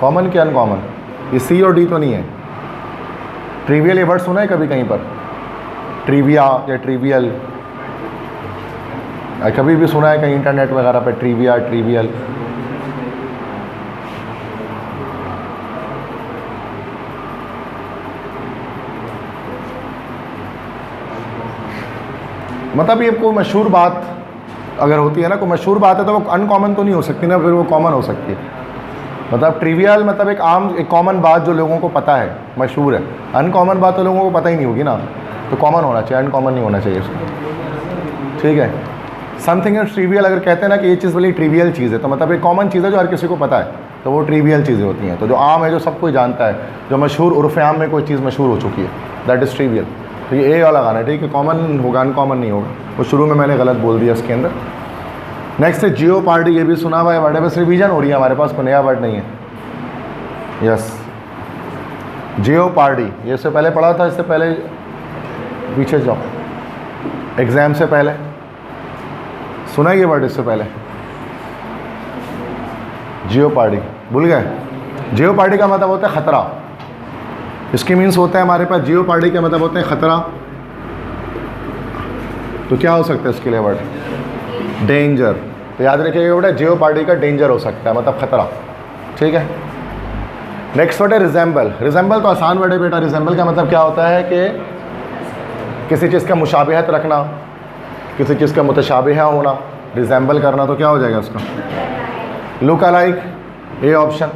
कॉमन कि अनकॉमन? ये सी और डी तो नहीं है। ट्रिवियल ये वर्ड सुना है कभी कहीं पर? ट्रिविया या ट्रिवियल कभी भी सुना है कहीं इंटरनेट वगैरह पे? Trivia, trivial. मतलब ये कोई मशहूर बात अगर होती है ना, कोई मशहूर बात है तो वो अनकॉमन तो नहीं हो सकती ना, फिर वो कॉमन हो सकती है। मतलब ट्रिवियल मतलब एक आम, एक कॉमन बात जो लोगों को पता है, मशहूर है। अनकॉमन बात तो लोगों को पता ही नहीं होगी ना, तो कॉमन होना चाहिए, अनकॉमन नहीं होना चाहिए उसको, ठीक है। समथिंग इज ट्रिवियल, अगर कहते हैं ना कि ये चीज़ बड़ी ट्रिवियल चीज़ है, तो मतलब एक कॉमन चीज़ है जो हर किसी को पता है, तो वो ट्रिवियल चीज़ें होती हैं। तो जो आम है, जो सब कोई जानता है, जो मशहूर, उर्फ़ आम में कोई चीज़ मशहूर हो चुकी है, दैट इज़ ट्रिवियल। तो ये ए वाला गाना है, ठीक है। कॉमन होगा, अनकॉमन नहीं होगा, वो शुरू में मैंने गलत बोल दिया इसके अंदर। नेक्स्ट है जियो पार्टी, ये भी सुना हुआ है वर्ड है, बस रिवीजन हो रही है हमारे पास, कोई नया वर्ड नहीं है। यस, जियो पार्टी, ये इससे पहले पढ़ा था, इससे पहले पीछे जाओ, एग्ज़ाम से पहले सुना ये वर्ड, इससे पहले जियो पार्टी भूल गए? जियो पार्टी का मतलब होता है ख़तरा, इसके मीन्स होता है हमारे पास, जियो पार्टी का मतलब होता है ख़तरा। तो क्या हो सकता है इसके लिए वर्ड? डेंजर। तो याद रखिएगा बेटा, जियो पार्टी का डेंजर हो सकता है, मतलब ख़तरा, ठीक है। नेक्स्ट वर्ड है रिजेंबल। रिजेंबल तो आसान वर्ड है बेटा। रिजेंबल का मतलब क्या होता है कि किसी चीज़ का मुशाबिहत रखना, किसी चीज़ का मुतशाबिहा होना, रिजेंबल करना, तो क्या हो जाएगा उसका? लुक अलाइक, ए ऑप्शन,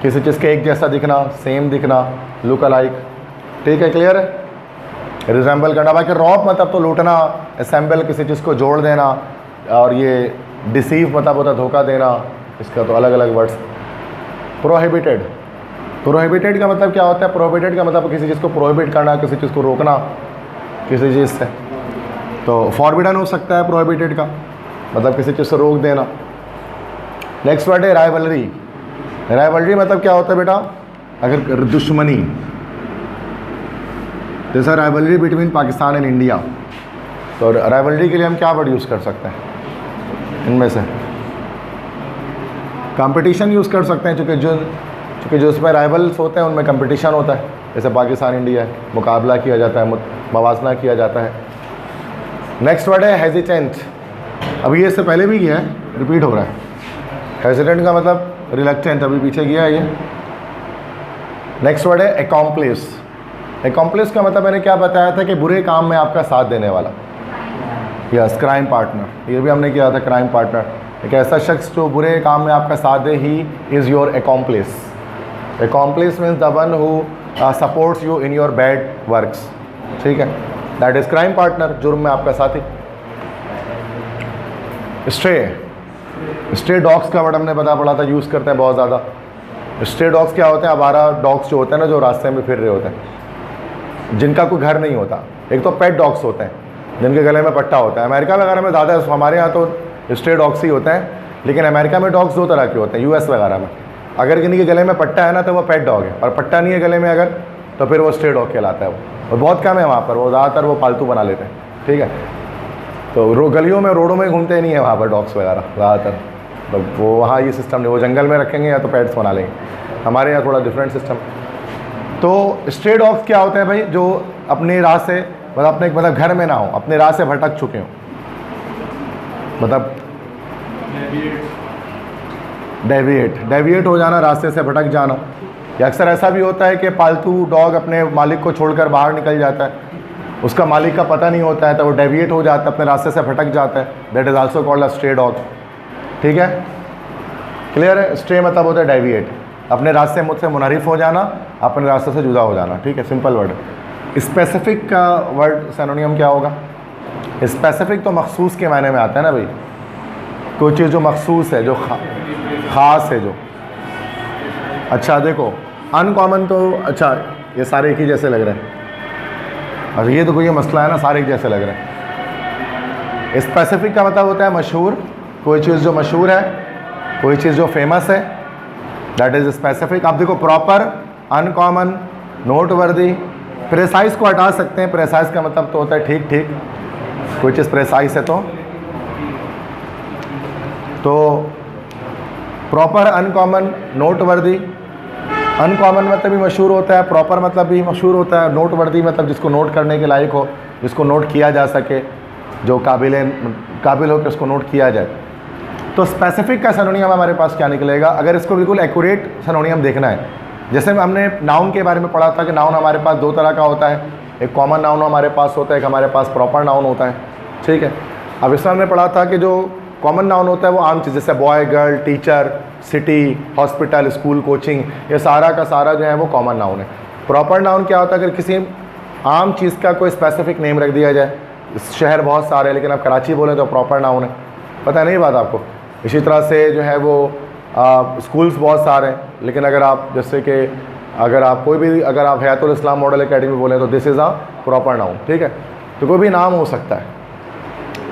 किसी चीज़ के एक जैसा दिखना, सेम दिखना, लुक अलाइक, ठीक है, क्लियर है। रिजेंबल करना। बाकी रॉब मतलब तो लूटना, असेंबल किसी चीज़ को जोड़ देना, और ये डिसीव मतलब होता है धोखा देना, इसका तो अलग अलग वर्ड्स। प्रोहिबिटेड, प्रोहिबिटेड का मतलब क्या होता है? प्रोहिबिटेड का मतलब किसी चीज़ को प्रोहिबिट करना, किसी चीज़ को रोकना किसी चीज़ से। तो फॉरबिडन हो सकता है प्रोहिबिटेड का मतलब किसी चीज़ से रोक देना। नेक्स्ट वर्ड है राइवलरी। राइवलरी मतलब क्या होता है बेटा? अगर दुश्मनी, जैसा rivalry between Pakistan and India, तो राइवलरी के लिए हम क्या वर्ड यूज़ कर सकते हैं? इनमें से कंपटीशन यूज़ कर सकते हैं, चूँकि जो उसमें राइवल्स होते हैं उनमें कंपटीशन होता है, जैसे पाकिस्तान इंडिया है, मुकाबला किया जाता है, मवाजना किया जाता है। नेक्स्ट वर्ड है हेजिटेंट। अभी ये इससे पहले भी किया है, रिपीट हो रहा है। हेजिटेंट का मतलब रिलक्टेंट, अभी पीछे किया है ये। नेक्स्ट वर्ड है एकॉम्प्लिस। एकॉम्प्लिस का मतलब मैंने क्या बताया था कि बुरे काम में आपका साथ देने वाला। यस, क्राइम पार्टनर, ये भी हमने किया था, क्राइम पार्टनर, एक ऐसा शख्स जो बुरे काम में आपका साथ दे, he is your accomplice. Accomplice means the one who supports you in your bad works, ठीक है, दैट इज़ क्राइम पार्टनर, जुर्म में आपका साथी। स्ट्रे, स्ट्रे डॉग्स का वर्ड हमने पढ़ा था, यूज़ करते हैं बहुत ज़्यादा। स्ट्रे डॉग्स क्या होते हैं, आवारा डॉग्स जो होते हैं ना, जो रास्ते में फिर रहे होते हैं, जिनका कोई घर नहीं होता। एक तो पेट डॉग्स होते हैं जिनके गले में पट्टा होता है। अमेरिका वगैरह में ज़्यादा, हमारे यहाँ तो स्ट्रे डॉग्स ही होते हैं, लेकिन अमेरिका में डॉग्स दो तरह के होते हैं, यूएस वगैरह में। अगर किसी के गले में पट्टा है ना तो वो पेट डॉग है, और पट्टा नहीं है गले में अगर, तो फिर वो स्ट्रे डॉग कहलाता है वो। और बहुत कम है वहाँ पर, वो ज़्यादातर वो पालतू बना लेते हैं, ठीक है। तो गलियों में, रोडों में घूमते नहीं है वहाँ पर डॉग्स वगैरह ज़्यादातर, तो वो वहाँ ये सिस्टम नहीं, वो जंगल में रखेंगे या तो पेट्स बना लेंगे। हमारे यहाँ थोड़ा डिफरेंट सिस्टम। तो स्ट्रे डॉग्स क्या होते हैं भाई, जो अपनी राह से, मतलब अपने घर में ना हो, अपने राह से भटक चुके हों, मतलब डेविएट हो जाना, रास्ते से भटक जाना। या अक्सर ऐसा भी होता है कि पालतू डॉग अपने मालिक को छोड़कर बाहर निकल जाता है, उसका मालिक का पता नहीं होता है, तो वो डेविएट हो जाता है, अपने रास्ते से भटक जाता है। That is also called a stray dog, ठीक है, क्लियर है। स्ट्रे मतलब होता है डेविएट, अपने रास्ते मुझसे मुनहरिफ हो जाना, अपने रास्ते से जुदा हो जाना, ठीक है, सिंपल वर्ड। स्पेसिफिक का वर्ड सिनोनियम क्या होगा? स्पेसिफिक तो मखसूस के मायने में आता है ना भाई, कोई चीज़ जो मखसूस है, जो ख़ास है, जो। अच्छा देखो, अनकॉमन तो, अच्छा ये सारे एक ही जैसे लग रहे हैं, और ये तो कोई मसला है ना, सारे एक जैसे लग रहे हैं। स्पेसिफिक का मतलब होता है मशहूर, कोई चीज़ जो मशहूर है, कोई चीज़ जो फेमस है, दैट इज़ स्पेसिफिक। आप देखो, प्रॉपर, अनकॉमन, नोटवर्दी, प्रेसाइज को हटा सकते हैं। प्रेसाइज का मतलब तो होता है ठीक ठीक, कोई चीज़ प्रेसाइज है तो प्रॉपर, अनकॉमन, नोटवर्दी। अनकॉमन मतलब भी मशहूर होता है, प्रॉपर मतलब भी मशहूर होता है, नोटवर्दी मतलब जिसको नोट करने के लायक हो, जिसको नोट किया जा सके, जो काबिल हो कि उसको नोट किया जाए। तो स्पेसिफिक का सिनोनियम हमारे पास क्या निकलेगा? अगर इसको बिल्कुल एक्यूरेट सिनोनियम देखना है, जैसे हमने नाउन के बारे में पढ़ा था कि नाउन हमारे पास दो तरह का होता है, एक कॉमन नाउन हमारे पास होता है, एक हमारे पास प्रॉपर नाउन होता है, ठीक है। अब इसमें हमने पढ़ा था कि जो कॉमन नाउन होता है वो आम चीज़, जैसे boy, girl, teacher, city, hospital, school, coaching, ये सारा का सारा जो है वो कॉमन नाउन है। प्रॉपर नाउन क्या होता है? अगर किसी आम चीज़ का कोई स्पेसिफिक नेम रख दिया जाए, शहर बहुत सारे हैं लेकिन आप कराची बोलें तो प्रॉपर नाउन है, पता नहीं बात आपको। इसी तरह से जो है वो स्कूल्स बहुत सारे हैं, लेकिन अगर आप जैसे कि अगर आप कोई भी, अगर आप हयातुल इस्लाम मॉडल एकेडमी बोलें तो this is a proper noun, ठीक है। तो कोई भी नाम हो सकता है।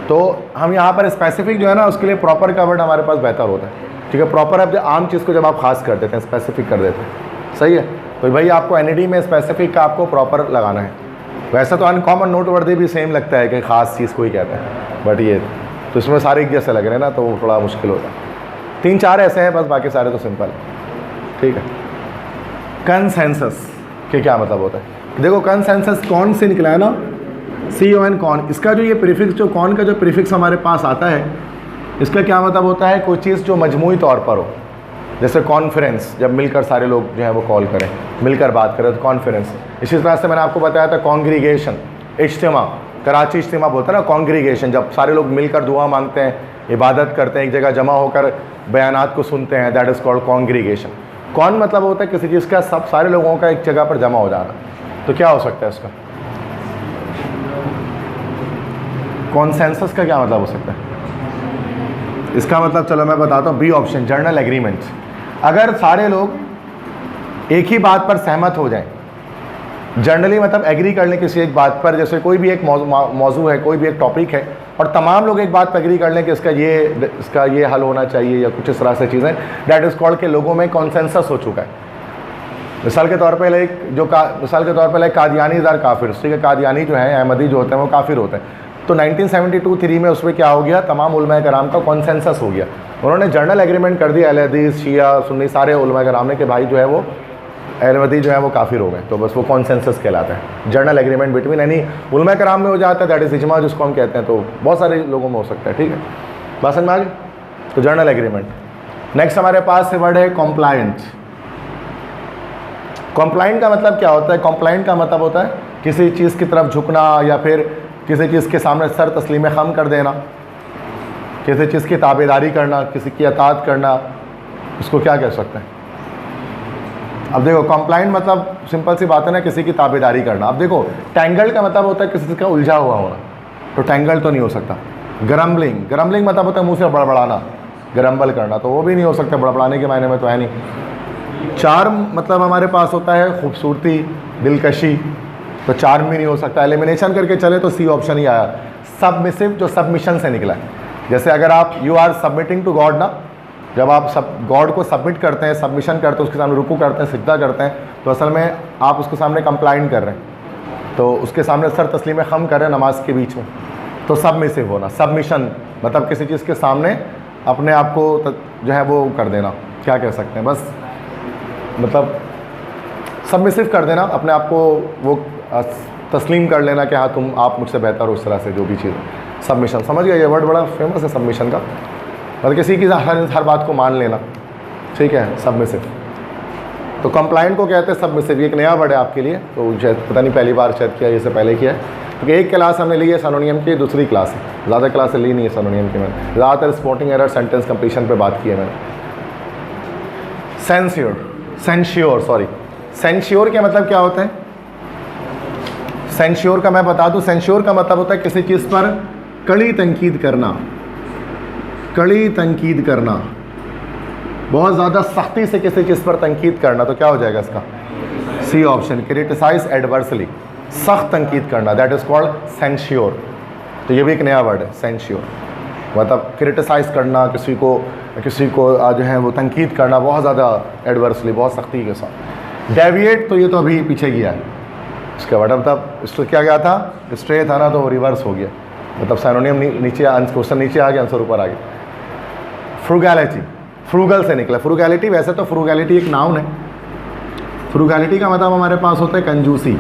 तो हम यहाँ पर स्पेसिफिक जो है ना, उसके लिए प्रॉपर का वर्ड हमारे पास बेहतर होता है, ठीक है। प्रॉपर अब आम चीज़ को जब आप खास कर देते हैं, स्पेसिफिक कर देते हैं, सही है। तो भाई आपको एनईडी में स्पेसिफिक का आपको प्रॉपर लगाना है। वैसे तो अनकॉमन, नोटवर्दी भी सेम लगता है कि ख़ास चीज़ को ही कहते हैं, बट ये तो इसमें सारे एक जैसे लग रहे हैं ना, तो वो थोड़ा मुश्किल होता है। 3-4 ऐसे हैं बस, बाकी सारे तो सिंपल है, ठीक है। कंसेंसस के क्या मतलब होता है? देखो, कंसेंसस कौन से निकला है ना, CON, कौन। इसका जो ये प्रीफिक्स, जो कौन का जो प्रीफिक्स हमारे पास आता है, इसका क्या मतलब होता है? कोई चीज़ जो मजमूई तौर पर हो, जैसे कॉन्फ्रेंस, जब मिलकर सारे लोग जो है वो कॉल करें, मिलकर बात करें तो कॉन्फ्रेंस। इसी तरह से मैंने आपको बताया था कॉन्ग्रीगेशन, इज्तिमा, कराची इज्तिमा बोलता है ना, कॉन्ग्रीगेशन, जब सारे लोग मिलकर दुआ मांगते हैं, इबादत करते हैं, एक जगह जमा होकर बयानात को सुनते हैं, दैट इज़ कॉल्ड कॉन्ग्रीगेशन। कौन मतलब होता है किसी चीज़ का सब सारे लोगों का एक जगह पर जमा हो जाना। तो क्या हो सकता है इसका? कॉन्सेंसस का क्या मतलब हो सकता है? इसका मतलब चलो मैं बताता हूँ, बी ऑप्शन, जर्नल एग्रीमेंट। अगर सारे लोग एक ही बात पर सहमत हो जाएं, जर्नली मतलब एग्री कर लें किसी एक बात पर, जैसे कोई भी एक मौजू है, कोई भी एक टॉपिक है, और तमाम लोग एक बात पर एग्री कर लें कि इसका ये हल होना चाहिए या कुछ इस तरह से चीज़ें, दैट इज़ कॉल्ड के लोगों में कॉन्सेंसस हो चुका है। मिसाल के तौर पर एक कादियानी ज़ार काफिर, ठीक है, कादियानी जो है, अहमदी जो होते हैं वो काफिर होते हैं। तो 1972-3 में उसमें क्या हो गया, तमाम उलमा कराम का कॉन्सेंसस हो गया, उन्होंने जर्नल एग्रीमेंट कर दिया, अहले हदीस, शिया, सुन्नी, सारे उलमा कराम ने, कि भाई जो है वो अहमदी जो है वो काफिर हो गए। तो बस वो कॉन्सेंसस कहलाता है, जर्नल एग्रीमेंट बिटवीन यानी उलमा कराम में हो जाता है, दैट इज़ इजमा जिसको हम कहते हैं। तो बहुत सारे लोगों में हो सकता है, ठीक है, बात समझ में आ गई। तो जर्नल एग्रीमेंट। नेक्स्ट हमारे पास वर्ड है कॉम्प्लायंट। कॉम्प्लायंट का मतलब क्या होता है? कॉम्प्लायंट का मतलब होता है किसी चीज़ की तरफ झुकना, या फिर किसी चीज़ के सामने सर तस्लीम खम कर देना, किसी चीज़ की ताबेदारी करना, किसी की अतात करना, इसको क्या कह सकते हैं? अब देखो, कॉम्प्लायंट मतलब सिंपल सी बात है ना, किसी की ताबेदारी करना। अब देखो, टैंगल का मतलब होता है किसी चीज़ का उलझा हुआ होना, तो टैंगल तो नहीं हो सकता। ग्रम्बलिंग मतलब होता है मुँह से बड़बड़ाना, ग्रम्बल करना, तो वो भी नहीं हो सकता, बड़बड़ाने के मायने में तो है नहीं। चार्म मतलब हमारे पास होता है खूबसूरती, दिलकशी, तो चार्म भी नहीं हो सकता। एलिमिनेशन करके चले तो सी ऑप्शन ही आया। सबमिसिव जो सबमिशन से निकला है, जैसे अगर आप you are submitting to God ना, जब आप सब गॉड को सबमिट करते हैं, सबमिशन करते हैं, उसके सामने रुकू करते हैं, सिजदा करते हैं, तो असल में आप उसके सामने कंप्लाइंट कर रहे हैं, तो उसके सामने सर तस्लीम खम कर रहे हैं नमाज के बीच में, तो सबमिसिव होना। सबमिशन मतलब किसी चीज़ के सामने अपने आप को जो है वो कर देना, क्या कह सकते हैं, बस मतलब सबमिसिव कर देना, अपने आप को वो तस्लीम कर लेना कि हाँ आप मुझसे बेहतर हो, इस तरह से जो भी चीज़। सबमिशन समझ गए, ये वर्ड बड़ा फेमस है सबमिशन का, मतलब किसी की हर बात को मान लेना, ठीक है, सबमिसिव। तो कंप्लाइंट को कहते हैं सबमिसिव। ये एक नया वर्ड है आपके लिए, तो शायद पता नहीं पहली बार शायद किया, इससे पहले किया है, क्योंकि एक क्लास हमने ली है सिनोनियम की, दूसरी क्लास है, ज़्यादा क्लास ली नहीं है सिनोनियम की मैंने, ज़्यादातर स्पॉटिंग एरर, सेंटेंस कंप्लीशन पे बात की है मैंने। सेंश्योर सॉरी, सेंश्योर का मतलब क्या होता है? सेंश्योर का मैं बता दूं, सेंश्योर का मतलब होता है किसी चीज़ पर कड़ी तनकीद करना, कड़ी तनकीद करना, बहुत ज़्यादा सख्ती से किसी चीज़ पर तनकीद करना, तो क्या हो जाएगा इसका? सी ऑप्शन, क्रिटिसाइज एडवर्सली, सख्त तनकीद करना, दैट इज़ कॉल्ड सेंश्योर। तो ये भी एक नया वर्ड है, सेंश्योर, मतलब क्रिटिसाइज करना, किसी को जो है वो तनकीद करना बहुत ज़्यादा एडवर्सली, बहुत सख्ती के साथ। डेविएट तो ये तो अभी पीछे गया है, इसका वर्ड मतलब इसको क्या गया था, स्ट्रे था ना, तो रिवर्स हो गया, मतलब सिनोनियम नीचे, क्वेश्चन नीचे आ गया, आंसर ऊपर आ गया। फ्रूगैलिटी, फ्रूगल से निकला, फ्रूगैलिटी, वैसे तो फ्रूगैलिटी एक नाउन है, फ्रूगैलिटी का मतलब हमारे पास होता है कंजूसी,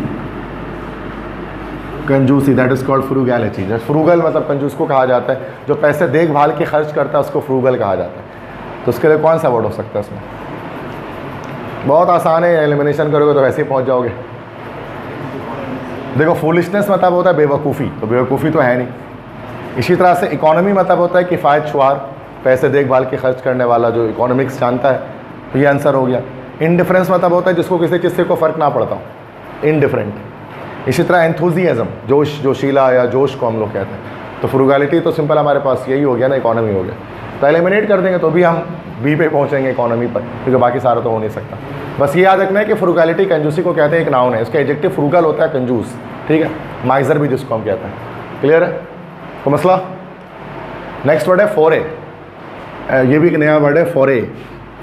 कंजूसी, दैट इज़ कॉल्ड फ्रूगैलिटी। जब फ्रूगल मतलब कंजूस को कहा जाता है, जो पैसे देखभाल के खर्च करता है उसको फ्रूगल कहा जाता है। तो उसके लिए कौन सा वर्ड हो सकता है इसमें? बहुत आसान है, एलिमिनेशन करोगे तो वैसे ही पहुंच जाओगे। देखो, फूलिशनेस मतलब होता है बेवकूफ़ी, तो बेवकूफ़ी तो है नहीं। इसी तरह से इकोनॉमी मतलब होता है किफ़ायत शुमार, पैसे देखभाल के खर्च करने वाला, जो इकोनॉमिक्स जानता है, तो ये आंसर हो गया। इनडिफरेंस मतलब होता है जिसको किसी चीज़ से कोई फ़र्क ना पड़ता हो, इनडिफरेंट। इसी तरह एंथुजियाज्म, जोशीला या जोश को हम लोग कहते हैं। तो फ्रूगैलिटी तो सिंपल हमारे पास यही हो गया ना, इकोनॉमी हो गया। तो एलिमिनेट कर देंगे तो भी हम बी पे पहुंचेंगे, इकोनॉमी पर, क्योंकि बाकी सारा तो हो नहीं सकता। बस ये याद रखना है कि फ्रूगैलिटी कंजूसी को कहते हैं, एक नाउन है, इसका एडजेक्टिव फ्रूगल होता है, कंजूस, ठीक है, माइजर भी जिसको हम कहते हैं। क्लियर है तो मसला? नेक्स्ट वर्ड है फोरे, ये भी एक नया वर्ड है, फोरे।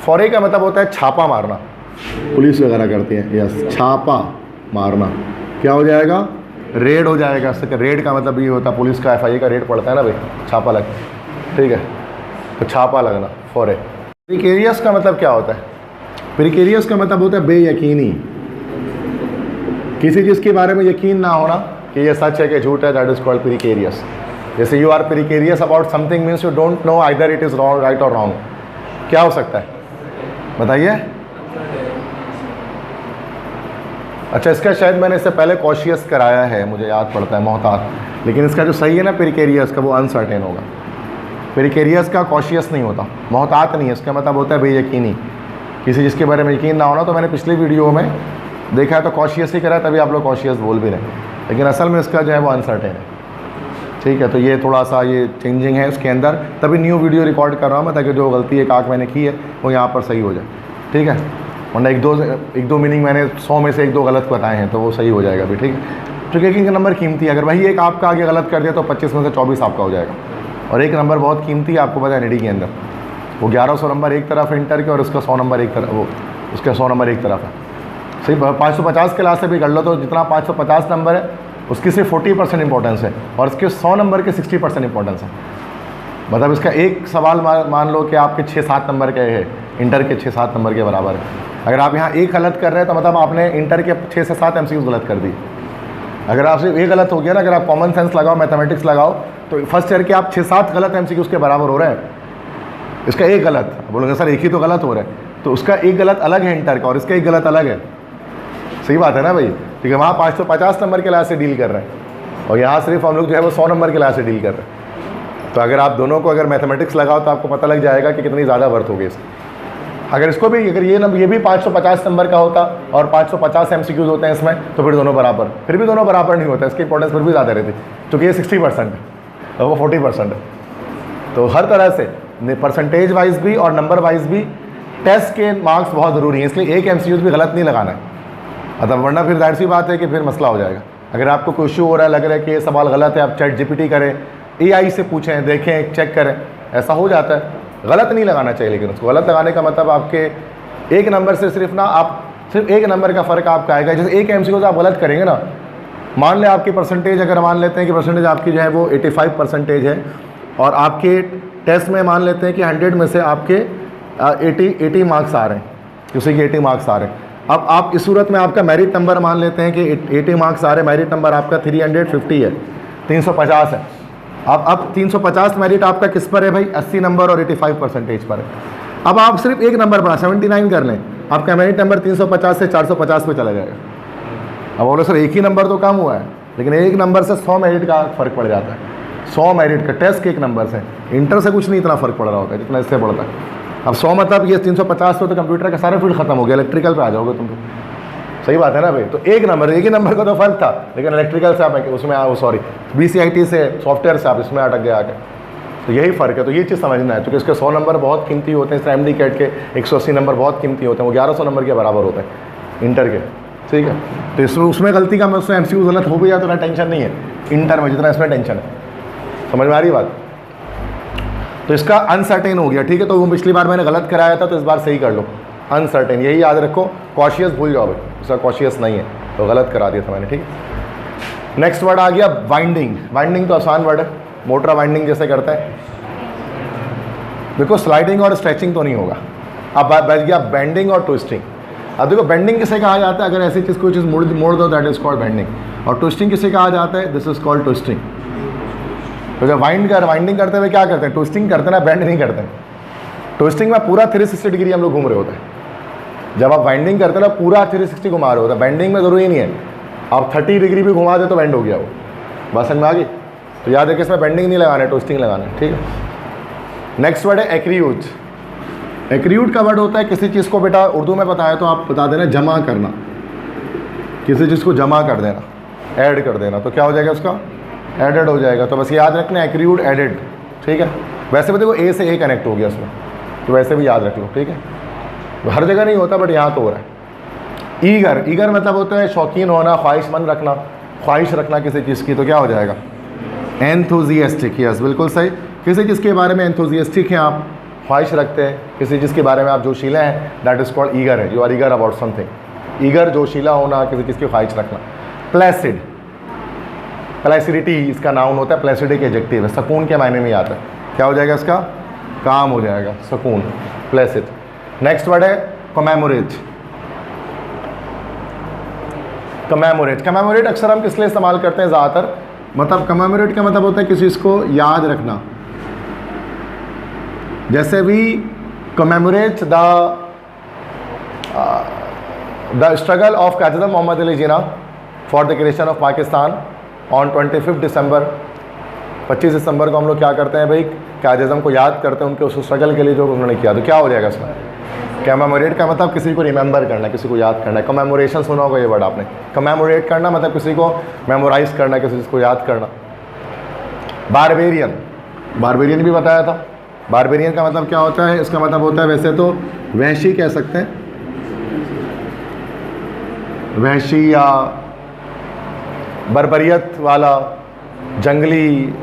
फोरे का मतलब होता है छापा मारना, पुलिस वगैरह करती है, यस, छापा मारना। क्या हो जाएगा? रेड हो जाएगा। रेड का मतलब ये होता है, पुलिस का FIA का रेड पड़ता है ना भाई, छापा लगता है, ठीक है, तो छापा लगना, फोरे। प्रिकेरियस का मतलब क्या होता है? प्रिकेरियस का मतलब होता है बेयकीनी, किसी चीज़ के बारे में यकीन ना होना कि ये सच है कि झूठ है, दैट इज कॉल्ड प्रिकेरियस। जैसे you are precarious about something means you don't know either it is wrong, right और रॉन्ग। क्या हो सकता है बताइए? अच्छा, इसका शायद मैंने इससे पहले कॉशियस कराया है, मुझे याद पड़ता है, मोहतात, लेकिन इसका जो सही है ना प्रिकेरियस का, वो अनसर्टेन होगा। प्रिकेरियस का कॉशियस नहीं होता, मोहतात नहीं है, इसका मतलब होता है बेयकीनी, किसी चीज़ के बारे में यकीन ना होना। तो मैंने पिछली वीडियो में देखा है तो कॉशियस ही करा, तभी आप लोग कॉशियस बोल भी रहे हैं, लेकिन असल में इसका जो है वो अनसर्टेन है, ठीक है। तो ये थोड़ा सा ये चेंजिंग है उसके अंदर, तभी न्यू वीडियो रिकॉर्ड कर रहा हूँ मैं, ताकि जो गलती एक आँख मैंने की है वो यहाँ पर सही हो जाए, ठीक है। वरना एक दो मीनिंग मैंने 100 में से 1-2 गलत बताए हैं, तो वो सही हो जाएगा भी, ठीक है। क्योंकि एक नंबर कीमती है, अगर वही एक आपका आगे गलत कर दिया तो 25 में से 24 आपका हो जाएगा। और एक नंबर बहुत कीमती है, आपको पता है निडी के अंदर वो 1100 नंबर एक तरफ है इंटर के, और उसका 100 नंबर एक तरफ, वो उसका 100 नंबर एक तरफ है। सही 550 क्लास से भी कर लो तो जितना 550 नंबर है उसकी सिर्फ 40% इंपॉर्टेंस है, और इसके 100 नंबर के 60% इंपॉर्टेंस है। मतलब इसका एक सवाल मान लो कि आपके 6-7 नंबर के है, इंटर के 6-7 नंबर के बराबर है। अगर आप यहाँ एक गलत कर रहे हैं तो मतलब आपने इंटर के 6 से 7 MCQs गलत कर दी। अगर आप सिर्फ एक गलत हो गया ना, अगर आप कॉमन सेंस लगाओ, मैथमेटिक्स लगाओ, तो फर्स्ट ईयर के आप 6-7 गलत MCQs के बराबर हो रहे हैं। इसका एक गलत, बोलोगे सर एक ही तो गलत हो रहा है, तो उसका एक गलत अलग है इंटर का, और इसका एक गलत अलग है। सही बात है ना भाई? ठीक है, वहाँ 550 नंबर के लास्ट से डील कर रहे हैं, और यहाँ सिर्फ हम लोग जो है वो 100 नंबर के लास्ट से डील कर रहे हैं। तो अगर आप दोनों को अगर मैथमेटिक्स लगाओ तो आपको पता लग जाएगा कि कितनी ज़्यादा वर्थ होगी इसकी। अगर इसको भी, अगर ये भी 550 नंबर का होता और 550 MCQs होते हैं इसमें, तो फिर दोनों बराबर, फिर भी दोनों बराबर नहीं होता, इसकी इंपॉर्टेंस फिर भी ज़्यादा रहती, क्योंकि ये 60% है और वो 40% है। तो हर तरह से परसेंटेज वाइज भी और नंबर वाइज भी टेस्ट के मार्क्स बहुत ज़रूरी हैं, इसलिए एक MCQ भी गलत नहीं लगाना है, मतलब वरना फिर जाहिर सी बात है कि फिर मसला हो जाएगा। अगर आपको कोई इशू हो रहा है, लग रहा है कि ये सवाल गलत है, आप ChatGPT करें, AI से पूछें, देखें, चेक करें, ऐसा हो जाता है। गलत नहीं लगाना चाहिए, लेकिन उसको गलत लगाने का मतलब आपके एक नंबर से सिर्फ ना, आप सिर्फ एक नंबर का फ़र्क आपका आएगा। जैसे एक MCQ आप गलत करेंगे ना, मान लें आपकी परसेंटेज, अगर मान लेते हैं कि परसेंटेज आपकी जो है वो 85% है, और आपके टेस्ट में मान लेते हैं कि 100 में से आपके 80 मार्क्स आ रहे हैं, किसी के 80 मार्क्स आ रहे हैं। अब आप इस सूरत में आपका मेरिट नंबर मान लेते हैं कि 80 मार्क्स आ रहे हैं, मेरिट नंबर आपका 350 है, 350 है। अब 350 मेरिट आपका किस पर है भाई? 80 नंबर और 85% पर है। अब आप सिर्फ एक नंबर बढ़ा 79 कर लें, आपका मेरिट नंबर 350 से 450 पे चला जाएगा। अब बोलो सर एक ही नंबर तो कम हुआ है, लेकिन एक नंबर से 100 मेरिट का फ़र्क पड़ जाता है। 100 मेरिट का टेस्ट के एक नंबर से, इंटर से कुछ नहीं इतना फ़र्क पड़ रहा होता है जितना इससे पड़ता है। अब 100 मतलब ये 350 तो कंप्यूटर का सारा फील्ड खत्म हो गया, इलेक्ट्रिकल पे आ जाओगे तुम तो। सही बात है ना भाई? तो एक ही नंबर का तो फ़र्क था, लेकिन इलेक्ट्रिकल से आप उसमें BCIT से सॉफ्टवेयर से आप इसमें अटक गए आके, तो यही फ़र्क है। तो ये चीज़ समझना है, क्योंकि इसके 100 नंबर बहुत कीमती होते हैं, MD कैट के 180 नंबर बहुत कीमती होते हैं, वो 1100 नंबर के बराबर होते हैं इंटर के, ठीक है। तो इसमें उसमें गलती का उसमें MCQ गलत हो भी जाए तो ना टेंशन नहीं है इंटर में जितना इसमें टेंशन है। समझ में आ रही बात? तो इसका अनसर्टेन हो गया, ठीक है। तो वो पिछली बार मैंने गलत कराया था, तो इस बार सही कर लो। अनसर्टेन यही याद रखो, कॉशियस भूल जाओ भाई, उसका कॉशियस नहीं है, तो गलत करा दिया था मैंने, ठीक है। नेक्स्ट वर्ड आ गया वाइंडिंग। वाइंडिंग तो आसान वर्ड है, मोटर वाइंडिंग जैसे करता है। देखो स्लाइडिंग और स्ट्रेचिंग तो नहीं होगा, अब बच गया बेंडिंग और ट्विस्टिंग। अब देखो बेंडिंग किसे कहा जाता है? अगर ऐसी चीज़ कोई चीज़ मोड़ दो, दैट इज कॉल्ड बेंडिंग। और ट्विस्टिंग किसे कहा जाता है? This is called twisting. तो जब वाइंडिंग करते हुए क्या करते हैं? ट्विस्टिंग करते हैं ना, बेंड नहीं करते हैं। ट्विस्टिंग में पूरा 360 डिग्री हम लोग घूम रहे होते हैं। जब आप वाइंडिंग करते हैं ना, पूरा 360 घुमा रहे होते हैं। बेंडिंग में ज़रूरी नहीं है आप 30 डिग्री भी घुमा दे तो बेंड हो गया वो, बस समझ में आ गई। तो याद है कि इसमें बेंडिंग नहीं लगाना है, ट्विस्टिंग लगाना है, ठीक है। नेक्स्ट वर्ड है एक्रीयूट। एक्रीयूट का वर्ड होता है किसी चीज़ को, बेटा उर्दू में बताया तो आप बता देना जमा करना, किसी चीज़ को जमा कर देना, ऐड कर देना, तो क्या हो जाएगा उसका? एडेड हो जाएगा। तो बस याद रखना एक्रीयूट एडेड, ठीक है। वैसे भी देखो ए से ए कनेक्ट हो गया उसमें, तो वैसे भी याद रख लो, ठीक है। हर जगह नहीं होता बट यहाँ तो हो रहा है। ईगर, ईगर मतलब होता है शौकीन होना, ख्वाहिशमंद रखना, ख्वाहिश रखना किसी चीज़ की, तो क्या हो जाएगा? एंथुजियास्टिक। यस बिल्कुल सही। किसी चीज़ के बारे में एंथुजियास्टिक हैं आप, ख्वाहिश रखते हैं किसी चीज़ के बारे में, आप जोशीले हैं, दैट इज़ कॉल्ड ईगर है। You are eager about something. Eager जोशीला होना, किसी चीज़ की ख्वाहिश रखना। प्लेसिड, प्लेसिडिटी इसका नाउन होता है, प्लेसिड एक एडजेक्टिव है, सुकून के मायने में आता है। क्या हो जाएगा इसका? काम हो जाएगा, सुकून, प्लेसिड। नेक्स्ट वर्ड है कमेमोरेट। कमेमोरेट, कमेमोरेट अक्सर हम किस लिए इस्तेमाल करते हैं ज़्यादातर? मतलब कमेमोरेट का मतलब होता है किसी चीज़ को याद रखना। जैसे भी commemorate the struggle of Quaid Mohammad Ali Jinnah for the creation of Pakistan on 25 December. 25 दिसंबर को हम लोग क्या करते हैं भाई? कायद-ए-आज़म को याद करते हैं, उनके उस स्ट्रगल के लिए जो उन्होंने किया। तो क्या हो जाएगा इसमें? कमेमोरेट का मतलब किसी को रिमेंबर करना, किसी को याद करना है। कमेमोरेशन सुना होगा ये वर्ड आपने। कमेमोरेट करना मतलब किसी को मेमोराइज करना, किसी चीज़ को याद करना। बारबेरियन, बारबेरियन भी बताया था। बारबेरियन का मतलब क्या होता है? इसका मतलब होता है वैसे तो वहशी कह सकते हैं, वहशी या बर्बरियत वाला, जंगली,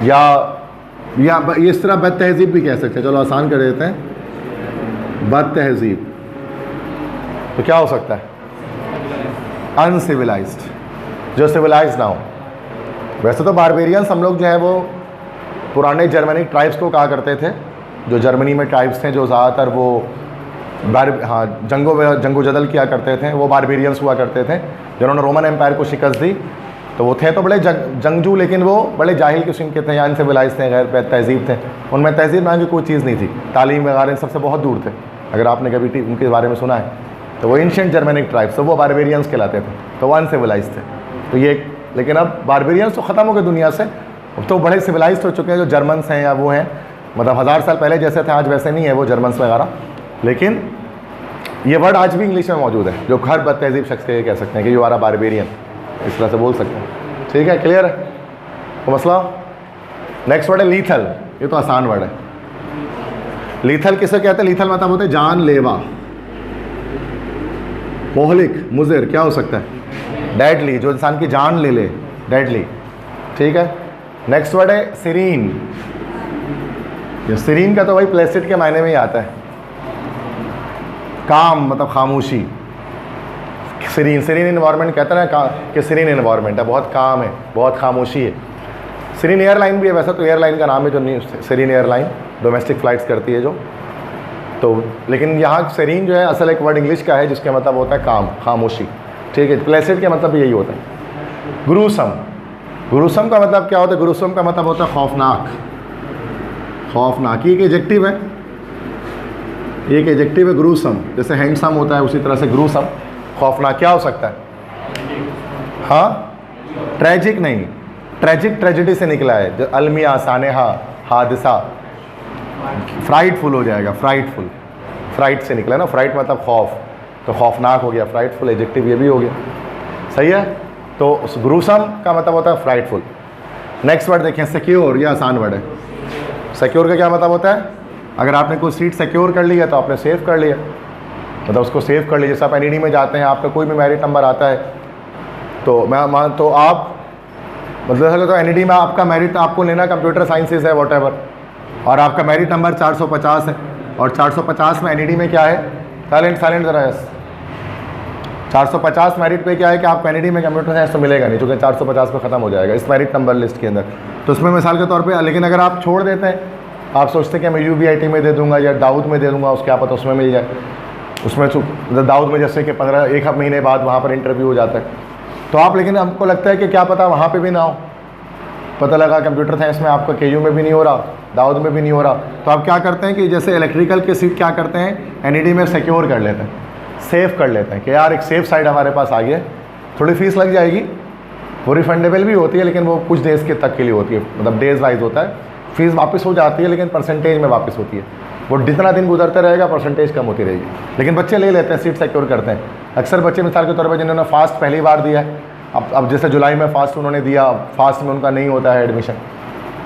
या इस तरह बद तहजीब भी कह सकते हैं। चलो आसान कर देते हैं, बद तहजीब। तो क्या हो सकता है? अनसिविलाइज्ड, जो सिविलाइज्ड ना हो। वैसे तो बारबेरियंस हम लोग जो है वो पुराने जर्मनी ट्राइब्स को कहा करते थे, जो जर्मनी में ट्राइब्स थे जो ज़्यादातर वो जंगो जदल किया करते थे, वो बारबेरियंस हुआ करते थे जिन्होंने रोमन एम्पायर को शिकस्त दी। तो वो थे तो बड़े जंगजू, लेकिन वो बड़े जाहिल किस्म के थे, या अनसिविलाइज्ड थे, गैर तहजीब थे। उनमें तहजीब नाम की कोई चीज़ नहीं थी, तालीम वगैरह इन सबसे बहुत दूर थे। अगर आपने कभी उनके बारे में सुना है तो वो एंशिएंट जर्मनिक ट्राइब्स, तो वो बारबेरियंस कहलाते थे, तो वो अनसिविलाइज्ड थे। तो ये, लेकिन अब बारबेरियंस तो ख़त्म हो गए दुनिया से, अब तो बड़े सिविलाइज्ड हो चुके हैं, जो जर्मन्स हैं या वो हैं, मतलब 1000 साल पहले जैसे थे आज वैसे नहीं है वो जर्मन्स वगैरह। लेकिन ये वर्ड आज भी इंग्लिश में मौजूद है, जो हर बद तहजीब शख्स के कह सकते हैं कि यू आर अ बारबेरियन, इस तरह से बोल सकते हैं। ठीक है, क्लियर है तो मसला। नेक्स्ट वर्ड है लीथल। ये तो आसान वर्ड है। लीथल किसे कहते हैं? लीथल मतलब होते हैं जानलेवा, मोहलिक, मुजिर, क्या हो सकता है? डेडली, जो इंसान की जान ले ले, डेडली। ठीक है, नेक्स्ट वर्ड है सीरीन। ये सीरीन का तो वही प्लेसिड के मायने में ही आता है, काम मतलब खामोशी। सीरीन, सीरीन इन्वायरमेंट कहते हैं ना कि सीरीन इन्वायरमेंट है, बहुत काम है, बहुत खामोशी है। सीरीन एयरलाइन भी है, वैसा तो एयरलाइन का नाम है जो सीरीन एयरलाइन डोमेस्टिक फ़्लाइट्स करती है जो, तो लेकिन यहाँ सीरीन जो है असल एक वर्ड इंग्लिश का है जिसका मतलब होता है काम, खामोशी। ठीक है, प्लेसिड का मतलब यही होता है। गुरूसम, गुरूसम का मतलब क्या होता है? गुरूसम का मतलब होता है खौफनाक, खौफनाक। ये एक एडजेक्टिव है, एक एडजेक्टिव है गुरूसम, जैसे हैंडसम होता है उसी तरह से गुरूसम खौफनाक। क्या हो सकता है? हाँ, ट्रेजिक नहीं, ट्रेजिक ट्रेजिडी से निकला है, जो अलमिया सानेहा हादसा, फ्राइटफुल हो जाएगा, फ्राइटफुल, फ्राइट से निकला ना, फ्राइट मतलब खौफ, तो खौफनाक हो गया, फ्राइटफुल एडजेक्टिव ये भी हो गया। सही है, तो ग्रूसम का मतलब होता है फ्राइटफुल। नेक्स्ट वर्ड देखें, सिक्योर, ये आसान वर्ड है। सिक्योर का क्या मतलब होता है? अगर आपने कोई सीट सिक्योर कर लिया तो आपने सेव कर लिया, मतलब उसको सेव कर लीजिए। जैसे आप एनईडी में जाते हैं, आपका कोई भी मेरिट नंबर आता है तो आप मतलब तो एनईडी में आपका मेरिट आपको लेना कंप्यूटर साइंसेज है वॉटेवर, और आपका मेरिट नंबर 450 है, और 450 में एनईडी में क्या है? साइलेंट ज़रा, 450 मेरिट पे क्या है कि आपको एनईडी में कंप्यूटर साइंस तो मिलेगा नहीं, क्योंकि 450 पे ख़त्म हो जाएगा इस मेरिट नंबर लिस्ट के अंदर। तो उसमें मिसाल के तौर पे, लेकिन अगर आप छोड़ देते हैं, आप सोचते हैं कि मैं यूबीआईटी में दे दूंगा या दाऊद में दे दूंगा, उसके आप पता उसमें मिल जाए, उसमें दाऊद में जैसे कि 1 महीने बाद वहाँ पर इंटरव्यू हो जाता है, तो आप, लेकिन हमको लगता है कि क्या पता वहाँ पे भी ना हो, पता लगा कंप्यूटर साइंस में आपका केयू में भी नहीं हो रहा, दाऊद में भी नहीं हो रहा, तो आप क्या करते हैं कि जैसे इलेक्ट्रिकल की सीट क्या करते हैं, एनईडी में सिक्योर कर लेते हैं, सेव कर लेते हैं कि यार एक सेफ साइड हमारे पास आ गई है। थोड़ी फीस लग जाएगी, वो रिफंडेबल भी होती है, लेकिन वो कुछ डेज़ के तक के लिए होती है, मतलब डेज वाइज होता है, फीस वापस हो जाती है लेकिन परसेंटेज में वापस होती है, वो जितना दिन गुजरते रहेगा परसेंटेज कम होती रहेगी, लेकिन बच्चे ले लेते हैं, सीट सिक्योर करते हैं। अक्सर बच्चे मिसाल के तौर पर जिन्होंने फास्ट पहली बार दिया है, अब जैसे जुलाई में फास्ट उन्होंने दिया, फास्ट में उनका नहीं होता है एडमिशन,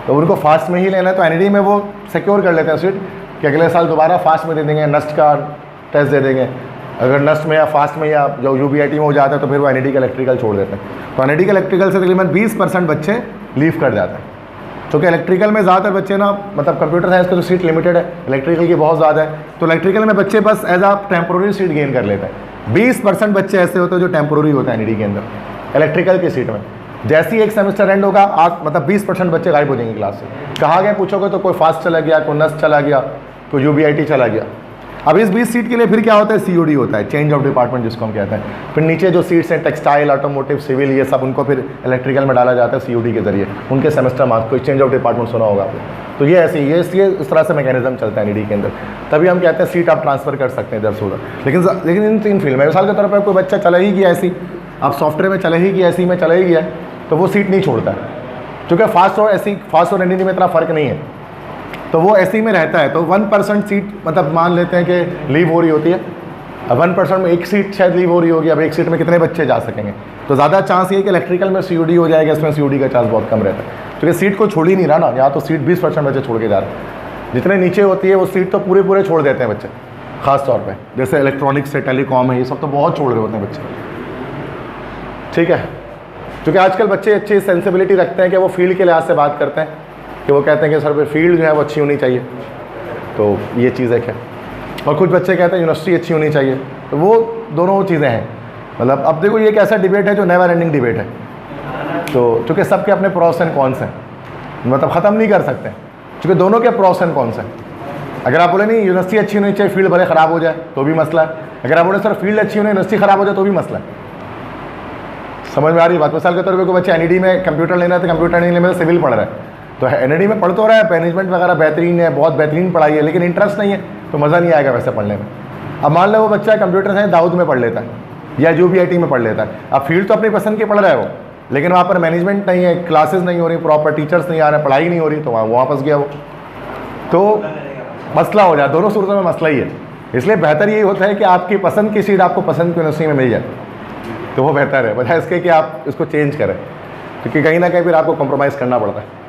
तो उनको फास्ट में ही लेना है, तो एनईडी में वो सिक्योर कर लेते हैं सीट कि अगले साल दोबारा फास्ट में दे देंगे, नस्ट का टेस्ट दे देंगे। अगर नस्ट में या फास्ट में या जो यूबीआईटी में हो जाता है तो फिर वो एनईडी का इलेक्ट्रिकल छोड़ देते हैं। तो एनईडी का इलेक्ट्रिकल से तकरीबन 20% बच्चे लीव कर जाते हैं, क्योंकि इलेक्ट्रिकल में ज़्यादातर बच्चे ना, मतलब कंप्यूटर साइंस का तो सीट लिमिटेड है, इलेक्ट्रिकल की बहुत ज़्यादा है, तो इलेक्ट्रिकल में बच्चे बस एज आ टेम्प्रोरी सीट गेन कर लेते हैं। 20% बच्चे ऐसे होते हैं जो टेम्प्रोरी होते हैं एनईडी के अंदर इलेक्ट्रिकल की सीट में। जैसे ही एक सेमेस्टर एंड होगा, आप मतलब 20% बच्चे गायब हो जाएंगे क्लास से। कहाँ गए पूछोगे तो कोई फास्ट चला गया, कोई नस्ट चला गया, कोई यूबीआईटी चला गया। अब इस 20 सीट के लिए फिर क्या होता है, सीओडी होता है, चेंज ऑफ डिपार्टमेंट जिसको हम कहते हैं। फिर नीचे जो सीट्स हैं टेक्सटाइल, ऑटोमोटिव, सिविल, ये सब उनको फिर इलेक्ट्रिकल में डाला जाता है सीओडी के जरिए, उनके सेमेस्टर मार्क्स। कोई चेंज ऑफ डिपार्टमेंट सुना होगा आपने, तो ये ऐसे ये इस तरह से मैकेनिज्म चलता है एनईडी के अंदर। तभी हम कहते हैं सीट आप ट्रांसफ़र कर सकते हैं इधर से उधर। लेकिन इन 3 फील्ड में मिसाल के तौर पर कोई बच्चा चला ही गया ऐसी, आप सॉफ्टवेयर में चले ही गया, ऐसी में चला ही गया, तो वो सीट नहीं छोड़ता है, क्योंकि फास्ट और एनईडी में इतना फ़र्क नहीं है, तो वो ऐसे ही में रहता है। तो 1% सीट मतलब मान लेते हैं कि लीव हो रही होती है, अब 1% में एक सीट शायद लीव हो रही होगी, अब एक सीट में कितने बच्चे जा सकेंगे, तो ज़्यादा चांस ये कि इलेक्ट्रिकल में सीओडी हो जाएगा, इसमें सीओडी का चांस बहुत कम रहता है, क्योंकि सीट को छोड़ ही नहीं रहा ना, यहाँ तो सीट 20% बच्चे छोड़ के जा रहे हैं। जितने नीचे होती है वो सीट तो पूरे छोड़ देते हैं बच्चे, ख़ास तौर पर जैसे इलेक्ट्रॉनिक्स से टेलीकॉम है, ये सब तो बहुत छोड़ रहे होते हैं बच्चे। ठीक है, क्योंकि आजकल बच्चे अच्छी सेंसिबिलिटी रखते हैं कि वो फील्ड के लिहाज से बात करते हैं, कि वो कहते हैं कि सर पे फील्ड जो है वो अच्छी होनी चाहिए, तो ये चीज़ है क्या। और कुछ बच्चे कहते हैं यूनिवर्सिटी अच्छी होनी चाहिए, तो वो दोनों चीज़ें हैं। मतलब अब देखो ये एक ऐसा डिबेट है जो नेवर एंडिंग डिबेट है, तो चूँकि सबके अपने प्रोस एंड कॉन्स हैं, मतलब ख़त्म नहीं कर सकते, क्योंकि दोनों के प्रोस एंड कॉन्स हैं। अगर आप बोले नहीं यूनिवर्सिटी अच्छी होनी चाहिए, फील्ड भले ख़राब हो जाए तो भी मसला है, अगर आप बोले सर फील्ड अच्छी होनी यूनिवर्सिटी ख़राब हो जाए तो भी मसला है। समझ में आ रही बात। मिसाल के तौर पर कोई बच्चा एनईडी में कंप्यूटर लेना है तो कंप्यूटर नहीं लेना, सिविल पढ़ रहा है, तो एनईडी में पढ़ तो रहा है, मैनेजमेंट वगैरह बेहतरीन है, बहुत बेहतरीन पढ़ाई है, लेकिन इंटरेस्ट नहीं है तो मज़ा नहीं आएगा वैसे पढ़ने में। अब मान लो वो बच्चा कंप्यूटर साइंस दाऊद में पढ़ लेता है या यूबीआईटी में पढ़ लेता है, अब फील्ड तो अपनी पसंद की पढ़ रहा है वो, लेकिन वहाँ पर मैनेजमेंट नहीं है, क्लासेस नहीं हो रही, प्रॉपर टीचर्स नहीं आ रहे, पढ़ाई नहीं हो रही, तो वहाँ फंस गया वो, तो मसला हो जाए। दोनों सूरतों में मसला ही है, इसलिए बेहतर यही होता है कि आपकी पसंद की सीट आपको पसंद की यूनिवर्सिटी में मिल जाए, तो वो बेहतर है, बजाय इसके कि आप इसको चेंज करें, क्योंकि कहीं ना कहीं फिर आपको कॉम्प्रोमाइज़ करना पड़ता है।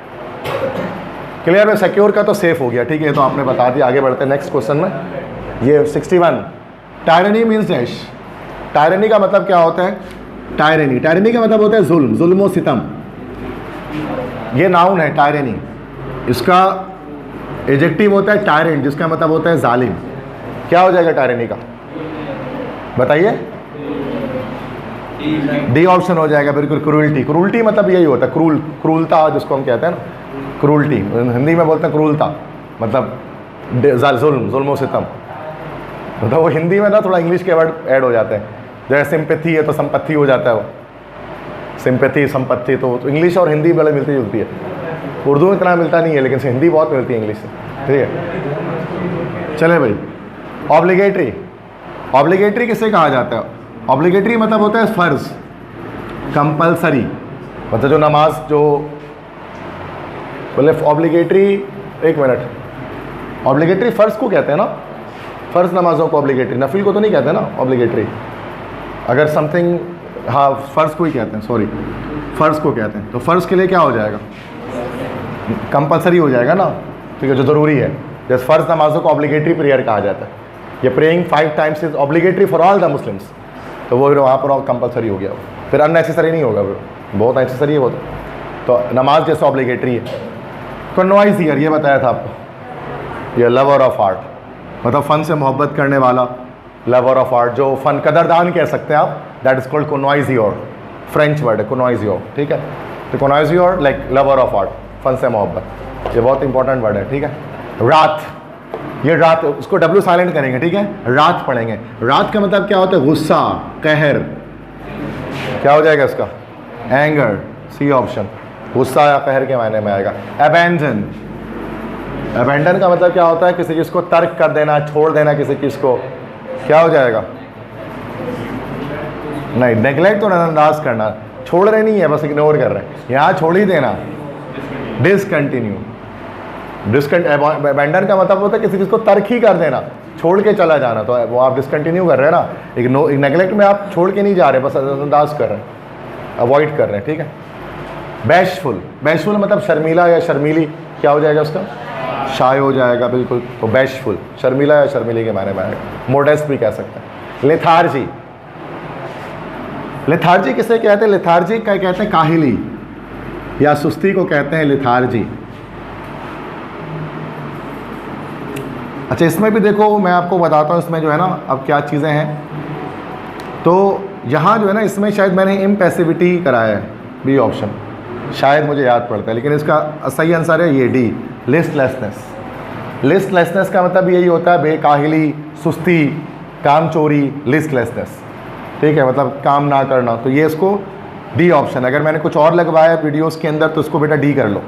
क्लियर है? सिक्योर का तो सेफ हो गया, ठीक है, तो आपने बता दिया। आगे बढ़ते हैं नेक्स्ट क्वेश्चन में। ये 61, टायरनी मीन्स डैश। टायरनी का मतलब क्या होता है? टायरनी, टायरनी का मतलब होता है जुल्म, जुल्म व सितम। ये नाउन है टायरनी, इसका एडजेक्टिव होता है टायरेंट, जिसका मतलब होता है जालिम। क्या हो जाएगा टायरनी का? बताइए। डी ऑप्शन हो जाएगा बिल्कुल, क्रूरल्टी। क्रूरल्टी मतलब यही होता है, क्रूल, क्रूरता जिसको हम कहते हैं ना, क्रूरल्टी हिंदी में बोलते हैं क्रूरता, मतलब जुल्म, जुल्म व सितम। मतलब वो हिंदी में ना थोड़ा इंग्लिश के वर्ड ऐड हो जाते हैं। जैसे सिंपैथी है तो संपत्ति हो जाता है, वो सिंपैथी संपत्ति, तो इंग्लिश और हिंदी बड़े मिलती जुलती है। उर्दू में इतना मिलता नहीं है, लेकिन हिंदी बहुत मिलती है इंग्लिश से, ठीक है। चले भाई, ऑब्लिगेटरी। ऑब्लिगेटरी किसे कहा जाता है? ऑब्लिगेटरी मतलब होता है फ़र्ज, कंपलसरी, मतलब जो नमाज जो बोले ऑब्लिगेटरी। एक मिनट, ऑब्लिगेटरी फ़र्ज को कहते हैं ना, फ़र्ज नमाजों को ऑब्लिगेटरी, नफिल को तो नहीं कहते ना ऑब्लिगेटरी। अगर समथिंग, हाँ फ़र्ज़ को ही कहते हैं, सॉरी फ़र्ज़ को कहते हैं। तो फ़र्ज़ के लिए क्या हो जाएगा? कंपलसरी हो जाएगा ना, ठीक है, जो ज़रूरी है। जैसे फ़र्ज़ नमाजों को ऑब्लिगेटरी प्रेयर कहा जाता है। ये praying 5 times is obligatory for all the Muslims, तो वो वहाँ पर कंपलसरी हो गया, फिर अननेसेसरी नहीं होगा, फिर बहुत नेसेसरी है वो तो नमाज जैसे ऑब्लिगेटरी है। कॉन्वाइज ईयर, ये बताया था आपको, ये लवर ऑफ आर्ट, मतलब फ़न से मोहब्बत करने वाला, लवर ऑफ आर्ट, जो फ़न कदरदान कह सकते हैं आप, that is called connoisseur. French word है कॉन्वाइजियोर, ठीक है। तो connoisseur like lover of art, फ़न से मोहब्बत, ये बहुत इंपॉर्टेंट वर्ड है, ठीक है। रात, ये रात, उसको डब्ल्यू साइलेंट करेंगे, ठीक है, रात पढ़ेंगे। रात का मतलब क्या होता है? गुस्सा, कहर। क्या हो जाएगा इसका? एंगर, सी ऑप्शन, गुस्सा या कहर के मायने में आएगा। अबैंडन, अबैंडन का मतलब क्या होता है? किसी चीज़ को तर्क कर देना, छोड़ देना किसी चीज़ को। क्या हो जाएगा? नहीं, नेगलेक्ट तो नज़रअंदाज करना, छोड़ रहे नहीं है, बस इग्नोर कर रहे हैं, यहाँ छोड़ ही देना। डिसकंटिन्यू, अबैंडन का मतलब होता है किसी चीज़ को तर्क ही कर देना, छोड़ के चला जाना, तो वो आप डिसकंटिन्यू कर रहे हैं ना। नेगलेक्ट में आप छोड़ के नहीं जा रहे, बस नज़रअंदाज कर रहे हैं, अवॉइड कर रहे हैं, ठीक है। बैशफुल, बैशफुल मतलब शर्मीला या शर्मीली, क्या हो जाएगा उसका? शाय हो जाएगा, बिल्कुल। तो बैशफुल शर्मीला या शर्मीली के मायने में आएगा। मोडेस्ट भी कह सकते हैं। लेथार्जी, लेथार्जी किसे कहते हैं? लेथार्जी का कहते हैं काहिली या सुस्ती को कहते हैं लेथार्जी। अच्छा, इसमें भी देखो मैं आपको बताता हूँ, इसमें जो है ना अब क्या चीज़ें हैं। तो यहाँ जो है ना, इसमें शायद मैंने इम्पैसिविटी कराया है, बी ऑप्शन, शायद मुझे याद पड़ता है, लेकिन इसका सही आंसर है ये डी, लिस्टलेसनेस। लिस्टलेसनेस का मतलब यही होता है बेकाहिली, सुस्ती, काम चोरी, लिस्टलेसनेस, ठीक है, मतलब काम ना करना। तो ये इसको डी ऑप्शन। अगर मैंने कुछ और लगवाया वीडियोस के अंदर तो इसको बेटा डी कर लो,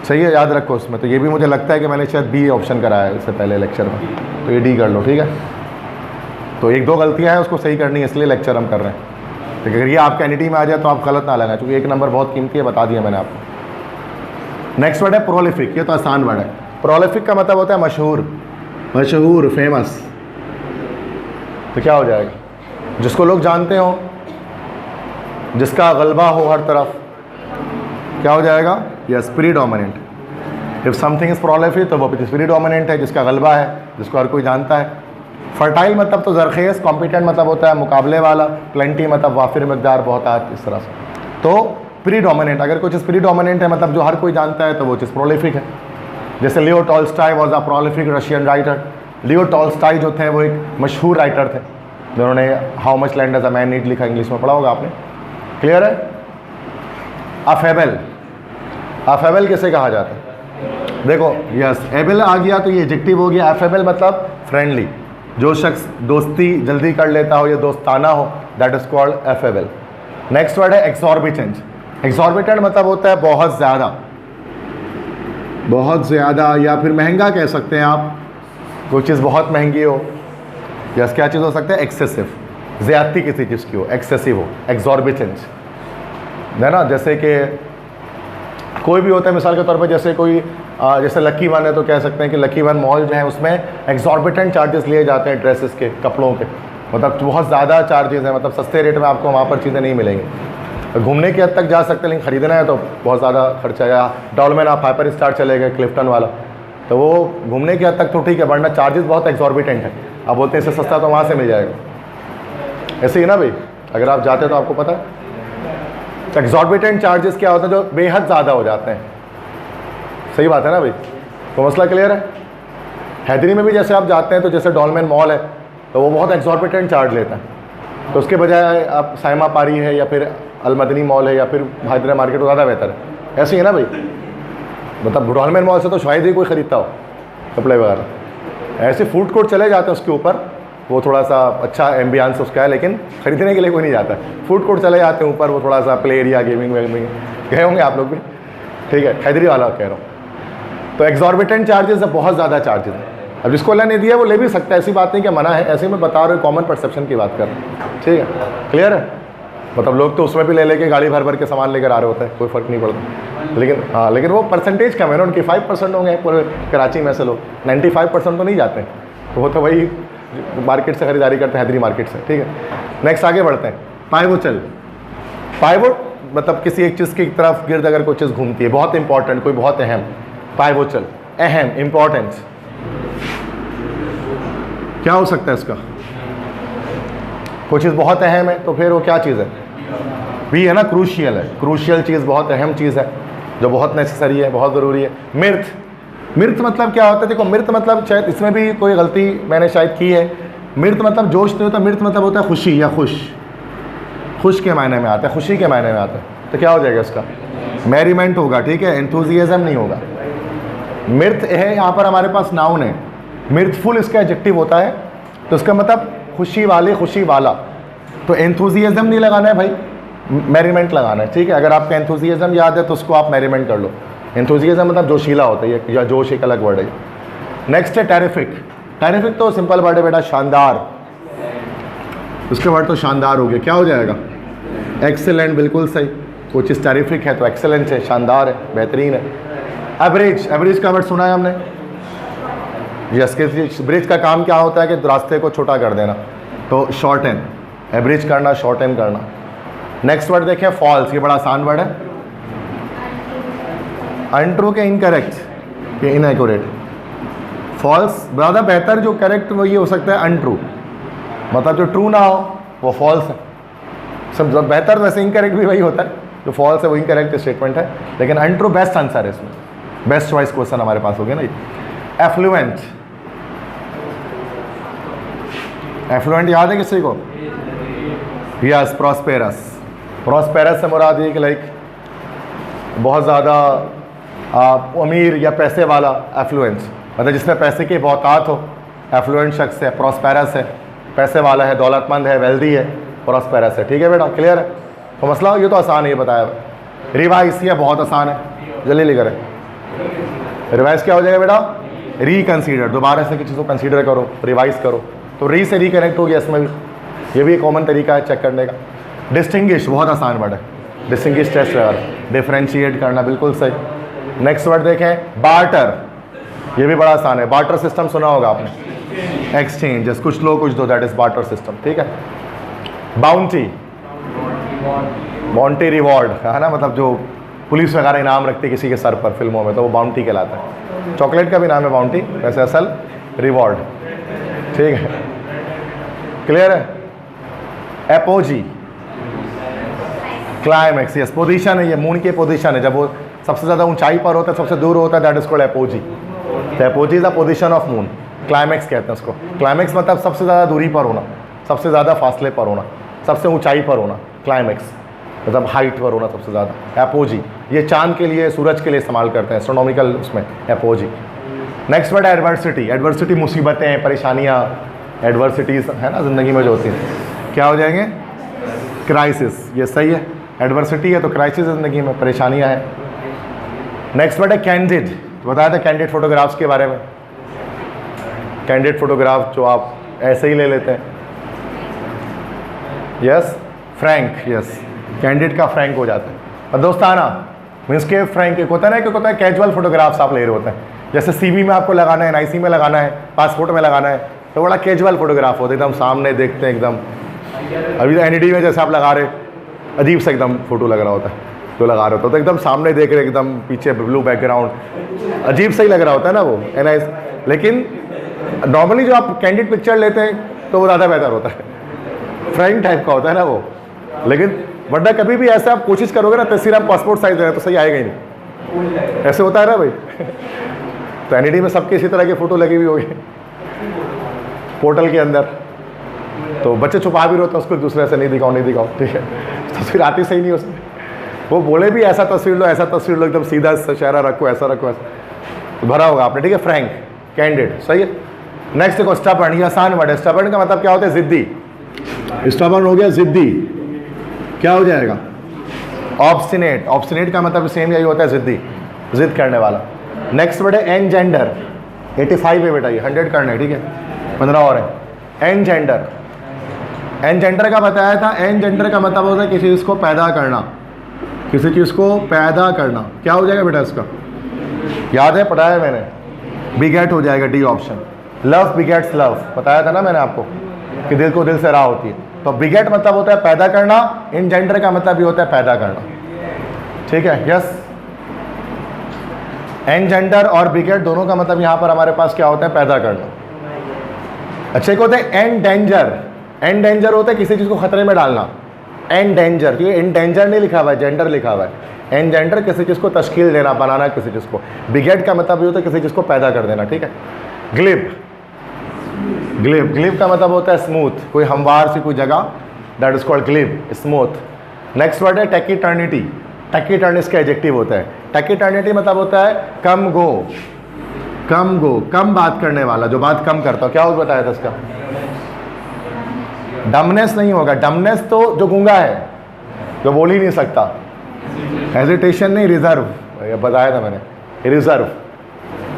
सही है, याद रखो उसमें। तो ये भी मुझे लगता है कि मैंने शायद बी ऑप्शन कराया है इससे पहले लेक्चर में, तो ये डी कर लो, ठीक है। तो 1-2 गलतियाँ हैं, उसको सही करनी है, इसलिए लेक्चर हम कर रहे हैं। तो अगर ये आपके एनईटी में आ जाए तो आप गलत ना लगा, क्योंकि 1 नंबर बहुत कीमती है, बता दिया मैंने आपको। नेक्स्ट वर्ड है प्रोलिफिक, ये तो आसान वर्ड है। प्रोलिफिक का मतलब होता है मशहूर, मशहूर, फेमस। तो क्या हो जाएगा? जिसको लोग जानते हो, जिसका गलबा हो हर तरफ। क्या हो जाएगा? Yes, predominant. If something is prolific तो वो प्रीडोमिनेंट है, जिसका गलबा है, जिसको हर कोई जानता है। फर्टाइल मतलब तो जरखेज़, कॉम्पिटेंट मतलब होता है मुकाबले वाला, प्लेंटी मतलब वाफिर मकदार, बहुत आत, इस तरह से। तो प्रीडोमिनेंट, अगर कोई चीज़ प्रीडोमिनेंट है मतलब जो हर कोई जानता है, तो वो चीज़ प्रोलिफिक है। जैसे Leo Tolstoy was a prolific Russian writer. Leo Tolstoy जो थे वो एक मशहूर राइटर थे, जिन्होंने how much land does a man need लिखा, इंग्लिश में पढ़ा होगा आपने, क्लियर है। अफेबल, अफेबल किसे कहा जाता है? देखो यस, एबल आ गया तो ये एडजेक्टिव हो गया। अफेबल मतलब फ्रेंडली, जो शख्स दोस्ती जल्दी कर लेता हो या दोस्ताना हो, that is called affable. Next word है एक्सॉर्बिटेंट। एक्सॉर्बिटेंट मतलब होता है बहुत ज़्यादा, बहुत ज़्यादा, या फिर महंगा कह सकते हैं आप, कोई चीज़ बहुत महंगी हो। यस, क्या चीज़ हो सकता है? एक्सेसिव, ज़्यादती किसी चीज़ की हो, एक्सेसिव हो, एक्सॉर्बिटेंट है ना। जैसे कि कोई भी होता है, मिसाल के तौर पे जैसे कोई जैसे लकी वन है, तो कह सकते हैं कि लकी वन मॉल जो है उसमें एक्सॉर्बिटेंट चार्जेस लिए जाते हैं ड्रेसेस के, कपड़ों के, मतलब बहुत ज़्यादा चार्जेस हैं, मतलब सस्ते रेट में आपको वहाँ पर चीज़ें नहीं मिलेंगी। घूमने की हद तक जा सकते हैं, लेकिन ख़रीदना है तो बहुत ज़्यादा खर्चा है। या डॉल्मेन आप हाइपर स्टार चले गए, क्लिफ्टन वाला, तो वो घूमने की हद तक तो ठीक है, वरना चार्जेस बहुत एक्सॉर्बिटेंट है। आप बोलते हैं इससे सस्ता तो वहाँ से मिल जाएगा। ऐसे ही ना भाई, अगर आप जाते तो आपको पता है एक्सॉर्बिटेंट चार्जेस क्या होता है, जो बेहद ज़्यादा हो जाते हैं। सही बात है ना भाई, तो मसला क्लियर है। हैदरी में भी जैसे आप जाते हैं तो जैसे डॉल्मेन मॉल है तो वो बहुत एक्सॉर्बिटेंट चार्ज लेता है, तो उसके बजाय आप साइमा पारी है या फिर अलमदनी मॉल है या फिर हैदरा मार्केट, ज़्यादा बेहतर है। ऐसे ही है ना भाई, मतलब डॉल्मेन मॉल से तो शायद ही कोई ख़रीदता हो कपड़े वगैरह। ऐसे फूड कोर्ट चले जाते हैं उसके ऊपर, वो थोड़ा सा अच्छा एम्बियंस उसका है, लेकिन ख़रीदने के लिए कोई नहीं जाता। फूड कोर्ट चले जाते हैं ऊपर, वो थोड़ा सा प्ले एरिया, गेमिंग वेमिंग, गए होंगे आप लोग भी, ठीक है, हैदरी वाला कह रहा हूँ। तो एक्सॉर्बिटेंट चार्जेस है, बहुत ज़्यादा चार्जेस है। अब जिसको अल्लाह ने दिया वो ले भी सकता है, ऐसी बात नहीं कि मना है, ऐसे मैं बता रहा हूँ, कॉमन परसेप्शन की बात कर रहा हूँ, ठीक है, क्लियर है। मतलब लोग तो उसमें भी ले लेके गाड़ी भर भर के सामान लेकर आ रहे होते हैं, कोई फ़र्क नहीं पड़ता, लेकिन हाँ, लेकिन वो परसेंटेज कम है ना, उनकी 5% होंगे पूरे कराची में से लोग, 95% तो नहीं जाते हैं, तो वो तो वही मार्केट से ख़रीदारी करते हैं, हैदरी मार्केट से, ठीक है। नेक्स्ट आगे बढ़ते हैं। पाइवोचल, पाइवोट मतलब किसी एक चीज़ की तरफ गिर्द अगर कोई चीज़ घूमती है, बहुत इंपॉर्टेंट, कोई बहुत अहम, पाइवोचल अहम, इम्पॉर्टेंस क्या हो सकता है इसका? कोई चीज़ बहुत अहम है तो फिर वो क्या चीज़ है? भी है ना, क्रूशियल है, क्रूशियल चीज़, बहुत अहम चीज़ है जो बहुत नेसेसरी है, बहुत ज़रूरी है। मिर्थ, मिर्थ मतलब क्या होता है? देखो मिर्थ मतलब शायद इसमें भी कोई गलती मैंने शायद की है। मिर्थ मतलब जोश नहीं होता, मिर्थ मतलब होता है खुशी या खुश, खुश के मायने में आता है, खुशी के मायने में आता है। तो क्या हो जाएगा इसका? मैरीमेंट होगा, ठीक है, एंथुजियाज्म नहीं होगा। मिर्थ है यहाँ पर हमारे पास नाउन है, मिर्थफुल इसका एडजेक्टिव होता है, तो इसका मतलब खुशी वाले, खुशी वाला। तो एंथुजियाज्म नहीं लगाना है भाई, मैरीमेंट लगाना है, ठीक है। अगर आपका एंथुजियाज्म याद है तो उसको आप मैरीमेंट कर लो। एंथुजियाज्म मतलब जोशीला होता है, या जोश एक अलग वर्ड है। नेक्स्ट है टेरिफिक। टेरिफिक तो सिंपल वर्ड है बेटा, शानदार, उसके वर्ड तो शानदार हो गया। क्या हो जाएगा? एक्सेलेंट, बिल्कुल सही। कोई चीज़ टेरिफिक है तो एक्सेलेंट है, शानदार है, बेहतरीन है। एवरेज, एवरेज का वर्ड सुना है हमने, यस। ब्रिज का काम क्या होता है कि रास्ते को छोटा कर देना, तो शॉर्टन, एवरेज करना, शॉर्टन करना। नेक्स्ट वर्ड देखें, फॉल्स, ये बड़ा आसान वर्ड है। अनट्रू के इनकरेक्ट, ये इनएक्यूरेट। फॉल्स ज़्यादा बेहतर, जो करेक्ट वो ये हो सकता है अनट्रू, मतलब जो ट्रू ना हो वो फॉल्स है। सब बेहतर वैसे इनकरेक्ट भी वही होता है, जो फॉल्स है वो इनकरेक्ट स्टेटमेंट है, लेकिन अनट्रू बेस्ट आंसर है इसमें, बेस्ट चॉइस क्वेश्चन हमारे पास हो गया ना ये। एफ्लुएंट, एफ्लुएंट याद है किसी को? Yes, prosperous. प्रॉस्पेरस से मुराद ये कि लाइक बहुत ज़्यादा अमीर या पैसे वाला, एफ्लुएंस मतलब जिसमें पैसे की बहुतात हो, एफ्लुएंट शख्स है, प्रॉस्पेरस है, पैसे वाला है, दौलतमंद है, वेल्दी है, प्रॉस्पेरस है, ठीक है बेटा, क्लियर है। तो मसला ये तो आसान है, ये बताया। रिवाइज, ये बहुत आसान है, जल्दी ले करें। रिवाइज क्या हो जाएगा बेटा? रिकन्सीडर, दोबारा से किसी को कंसीडर करो, रिवाइज करो, तो री से रिकनेक्ट हो गया इसमें भी, ये भी एक कॉमन तरीका है चेक करने का। डिस्टिंग्विश, बहुत आसान वर्ड है, डिस्टिंग्विश टेस्ट वगैरह, डिफ्रेंशिएट करना, बिल्कुल सही। नेक्स्ट वर्ड देखें, बार्टर, ये भी बड़ा आसान है। बार्टर सिस्टम सुना होगा आपने, एक्सचेंज, कुछ लो कुछ दो, दैट इज बार्टर सिस्टम, ठीक है। बाउंटी, बाउंटी रिवॉर्ड है ना, मतलब जो पुलिस वगैरह इनाम रखती किसी के सर पर फिल्मों में, तो वो बाउंटी कहलाता है। चॉकलेट का भी नाम है बाउंटी, वैसे असल रिवॉर्ड, ठीक है, क्लियर है। एपोजी, क्लाइमैक्स, यस, पोजीशन है, ये मून की पोजीशन है, जब वो सबसे ज़्यादा ऊंचाई पर होता है, सबसे दूर होता है, दैट इज कॉल्ड एपोजी। तो apogee is the position of moon, climax कहते हैं उसको। क्लाइमैक्स मतलब सबसे ज़्यादा दूरी पर होना, सबसे ज़्यादा फासले पर होना, सबसे ऊंचाई पर होना, क्लाइमैक्स मतलब हाइट पर होना सबसे ज़्यादा, एपोजी। ये चांद के लिए, सूरज के लिए इस्तेमाल करते हैं एस्ट्रोनॉमिकल उसमें, एपोजी। नेक्स्ट वर्ड है एडवर्सिटी। एडवर्सिटी मुसीबतें, परेशानियाँ, एडवर्सिटीज़ है ना ज़िंदगी में जो होती हैं, क्या हो जाएंगे? क्राइसिस, ये सही है, एडवर्सिटी है तो क्राइसिस ज़िंदगी में, परेशानियाँ हैं। नेक्स्ट वर्ड है कैंडिड, बताया था कैंडिड फोटोग्राफ्स के बारे में। कैंडिड फोटोग्राफ जो आप ऐसे ही ले लेते हैं, यस। फ्रैंक, यस, कैंडिड का फ्रैंक हो जाता है, और दोस्ताना मीन्स के फ्रैंक एक होता है ना, कि होता है कैजुअल फोटोग्राफ्स आप ले रहे होते हैं, जैसे सीवी में आपको लगाना है, एनआईसी में लगाना है, पासपोर्ट में लगाना है, तो बड़ा कैजुअल फोटोग्राफ होता है, एकदम सामने देखते हैं एकदम। अभी तो एनईडी में जैसे आप लगा रहे, अजीब सा एकदम फ़ोटो लग रहा होता है जो लगा रहे होता है, तो एकदम सामने देख रहे एकदम पीछे ब्लू बैकग्राउंड, अजीब सा ही लग रहा होता है ना वो, है ना। लेकिन नॉर्मली जो आप कैंडिड पिक्चर लेते हैं तो वो ज़्यादा बेहतर होता है, फ्रैंक टाइप का होता है ना वो। लेकिन वरना कभी भी ऐसा आप कोशिश करोगे ना तस्वीर आप पासपोर्ट साइज है तो सही आएगा ही नहीं, ऐसे होता है ना भाई। तो एनईडी में सबके इसी तरह की फ़ोटो लगी हुई होगी पोर्टल के अंदर, तो बच्चे छुपा भी रहते हैं उसको दूसरे से, नहीं दिखाओ नहीं दिखाओ, ठीक है, तस्वीर आती सही नहीं उसमें। वो बोले भी ऐसा तस्वीर लो, ऐसा तस्वीर लो, एकदम सीधा चेहरा रखो, ऐसा रखो, ऐसा भरा होगा आपने, ठीक है, फ्रैंक कैंडिड, सही है। नेक्स्ट देखो स्टबर्न, ये आसान वर्ड है। स्टबर्न का मतलब क्या होता है? जिद्दी। स्टबर्न हो गया जिद्दी, क्या हो जाएगा? ऑब्स्टिनेट। ऑब्स्टिनेट का मतलब सेम यही होता है, जिद्दी, जिद करने वाला। नेक्स्ट वर्ड है एनजेंडर। 85 है बेटा, ये 100 करना है, ठीक है, 15 और है। एनजेंडर, एनजेंडर का बताया था। एनजेंडर का मतलब होता है किसी चीज़ को पैदा करना, किसी चीज़ को पैदा करना। क्या हो जाएगा बेटा इसका? याद है, पढ़ाया मैंने, बिगेट हो जाएगा, D option. Love begets love, बताया था ना मैंने आपको कि दिल को दिल से राह होती है। तो बिगेट मतलब होता है पैदा करना, एनजेंडर का मतलब भी होता है पैदा करना, ठीक है, यस। एनजेंडर और बिगेट दोनों का मतलब यहाँ पर हमारे पास क्या होता है? पैदा करना। अच्छा, एक होता है एंडेंजर। एंडेंजर होता है किसी चीज़ को खतरे में डालना, एंडेंजर, क्योंकि एंडेंजर नहीं लिखा हुआ है, जेंडर लिखा हुआ है। एंजेंडर किसी चीज़ को तश्कील देना, बनाना किसी चीज़ को। बिगेट का मतलब ये होता है किसी चीज़ को पैदा कर देना, ठीक है। ग्लिब, ग्लिब, ग्लिब का मतलब होता है स्मूथ, कोई हमवार सी कोई जगह, that is called glib, smooth. Next word है टैकीटर्निटी। टैकीटर्न इसका एडजेक्टिव होता है। टैकीटर्निटी मतलब होता है कम गो, कम गो, कम बात करने वाला, जो बात कम करता हो। क्या हो बताया था इसका? डमनेस नहीं होगा, डमनेस तो जो गूंगा है, जो बोल ही नहीं सकता। हेजिटेशन नहीं, रिजर्व, ये बताया था मैंने, रिजर्व।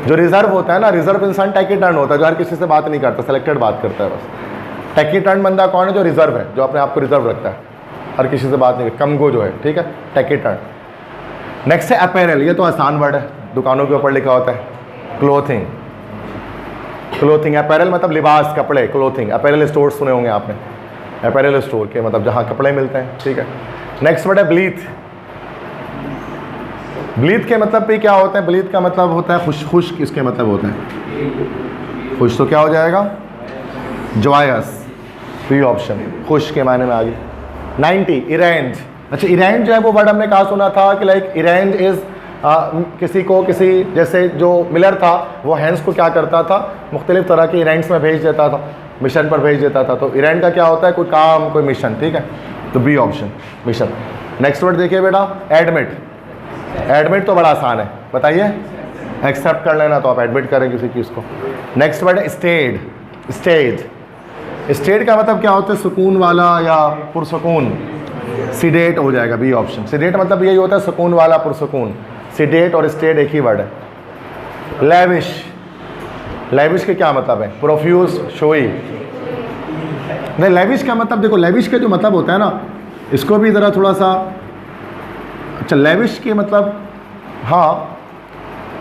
जो रिजर्व होता है ना, रिजर्व इंसान टैकीटर्न होता है, जो हर किसी से बात नहीं करता, सिलेक्टेड बात करता है बस। टैकीटर्न बंदा कौन है? जो रिजर्व है, जो अपने आप को रिजर्व रखता है, हर किसी से बात नहीं, कम गो जो है, ठीक है, टैकीटर्न। नेक्स्ट है अपैरल। ये तो आसान वर्ड है, दुकानों के ऊपर लिखा होता है, क्लोथिंग। क्लोथिंग, अपैरल मतलब लिबास, कपड़े, क्लोथिंग। अपैरल स्टोर सुने होंगे आपने, अपैरल स्टोर के मतलब जहाँ कपड़े मिलते हैं, ठीक है। नेक्स्ट वर्ड है ब्लीथ। ब्लीथ के मतलब भी क्या होता है? ब्लीथ का मतलब होता है खुश, खुश किसके मतलब होता है? खुश, तो क्या हो जाएगा? जॉयस, बी ऑप्शन, खुश के मायने में आ गई। 90, इरेंज। अच्छा, इरेंज जो है वो वर्ड हमने कहा सुना था कि लाइक इरेंज इज किसी को, किसी जैसे जो मिलर था वो हैंड्स को क्या करता था, मुख्तलिफ तरह के इरेंट्स में भेज देता था, मिशन पर भेज देता था। तो इरेंट का क्या होता है? कोई काम, कोई मिशन, ठीक है, तो B option, mission. Next word देखिए बेटा, एडमिट। एडमिट तो बड़ा आसान है, बताइए, एक्सेप्ट कर लेना, तो आप एडमिट करें किसी चीज़ को। नेक्स्ट वर्ड है स्टेड। स्टेज, स्टेड का मतलब क्या होता है? सुकून वाला या पुरसुकून। सिडेट हो जाएगा, बी ऑप्शन। सिडेट मतलब यही होता है सुकून वाला, पुरसुकून। सिडेट और स्टेड एक ही वर्ड है। लेविश, लेविश के क्या मतलब है? Profuse, showy. नहीं, लेविश का मतलब देखो, लेविश का जो मतलब होता है ना, इसको भी ज़रा थोड़ा सा, अच्छा, लेविश के मतलब, हाँ,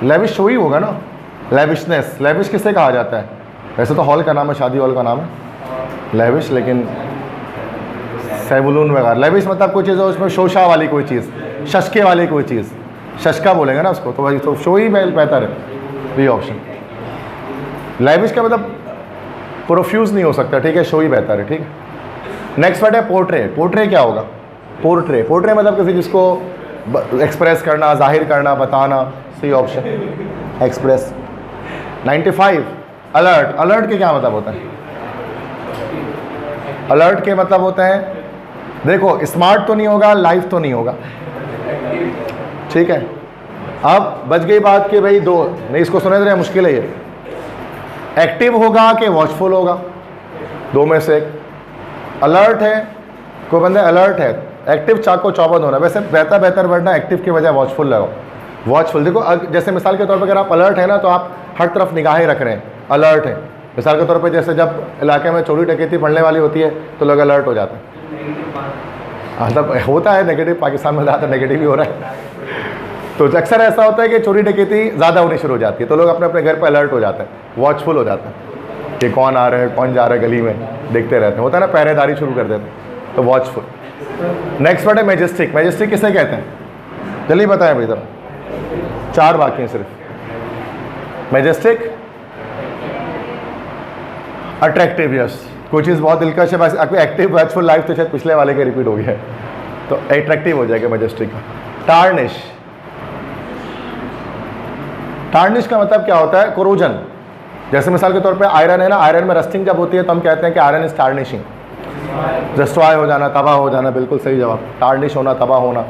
लेविश शोई होगा ना, लेविशनेस। लेविश किसे कहा जाता है? वैसे तो हॉल का नाम है, शादी हॉल का नाम है लेविश, लेकिन सैबुलून वगैरह। लेविश मतलब कोई चीज़ है उसमें शोशा वाली कोई चीज़, शशके वाली कोई चीज़, शशका बोलेंगे ना उसको, तो भाई तो शो ही बेहतर है, बी ऑप्शन। लेविश का मतलब प्रोफ्यूज नहीं हो सकता, ठीक है, शो ही बेहतर है, ठीक है। नेक्स्ट वर्ड है पोर्ट्रे। पोर्ट्रे क्या होगा? पोर्ट्रे, पोर्ट्रे मतलब किसी चीज़ को एक्सप्रेस करना, जाहिर करना, बताना, C option, express. 95, alert. Alert के क्या मतलब होता है? अलर्ट के मतलब होता है, देखो, स्मार्ट तो नहीं होगा, लाइफ तो नहीं होगा, ठीक है। अब बच गई बात कि भाई दो, नहीं इसको सुने रहे, मुश्किल है ये। एक्टिव होगा कि वॉचफुल होगा, दो में से एक। अलर्ट है, कोई बंदा अलर्ट है, एक्टिव चाको चौबंद होना। वैसे बेहतर वर्ड ना एक्टिव की बजाय वॉचफुल लगाओ। वॉचफुल, देखो जैसे मिसाल के तौर पर अगर आप अलर्ट है ना, तो आप हर तरफ निगाहें रख रहे हैं, अलर्ट है। मिसाल के तौर पे जैसे जब इलाके में चोरी डकैती पड़ने वाली होती है तो लोग अलर्ट हो जाते हैं। मतलब होता है नेगेटिव, पाकिस्तान में ज़्यादा नेगेटिव ही हो रहा है। तो अक्सर ऐसा होता है कि चोरी डकैती ज़्यादा होनी शुरू हो जाती है, तो लोग अपने अपने घर पर अलर्ट हो जाते हैं, वॉचफुल हो जाते हैं कि कौन आ रहा है, कौन जा रहा है, गली में देखते रहते हैं, होता है ना, पहरेदारी शुरू कर देते हैं। तो वॉचफुल। नेक्स्ट वर्ड है मैजेस्टिक। मैजेस्टिक किसे कहते हैं, जल्दी बताएं भाई इधर, 4 बाकी हैं सिर्फ। मैजेस्टिक, अट्रैक्टिव, यस, कोई चीज़ बहुत दिलकश है, बस एक्टिव वॉचफुल लाइफ तो शायद पिछले वाले के रिपीट हो गया है, तो अट्रैक्टिव हो जाएगा मैजेस्टिक का। टार्निश, टार्निश का मतलब क्या होता है, कोरोजन। जैसे मिसाल के तौर पे आयरन है ना, आयरन में रस्टिंग जब होती है तो हम कहते हैं कि आयरन इज टार्निशिंग, डिस्ट्रॉय हो जाना, तबाह हो जाना, बिल्कुल सही जवाब। टार्निश होना, तबाह होना,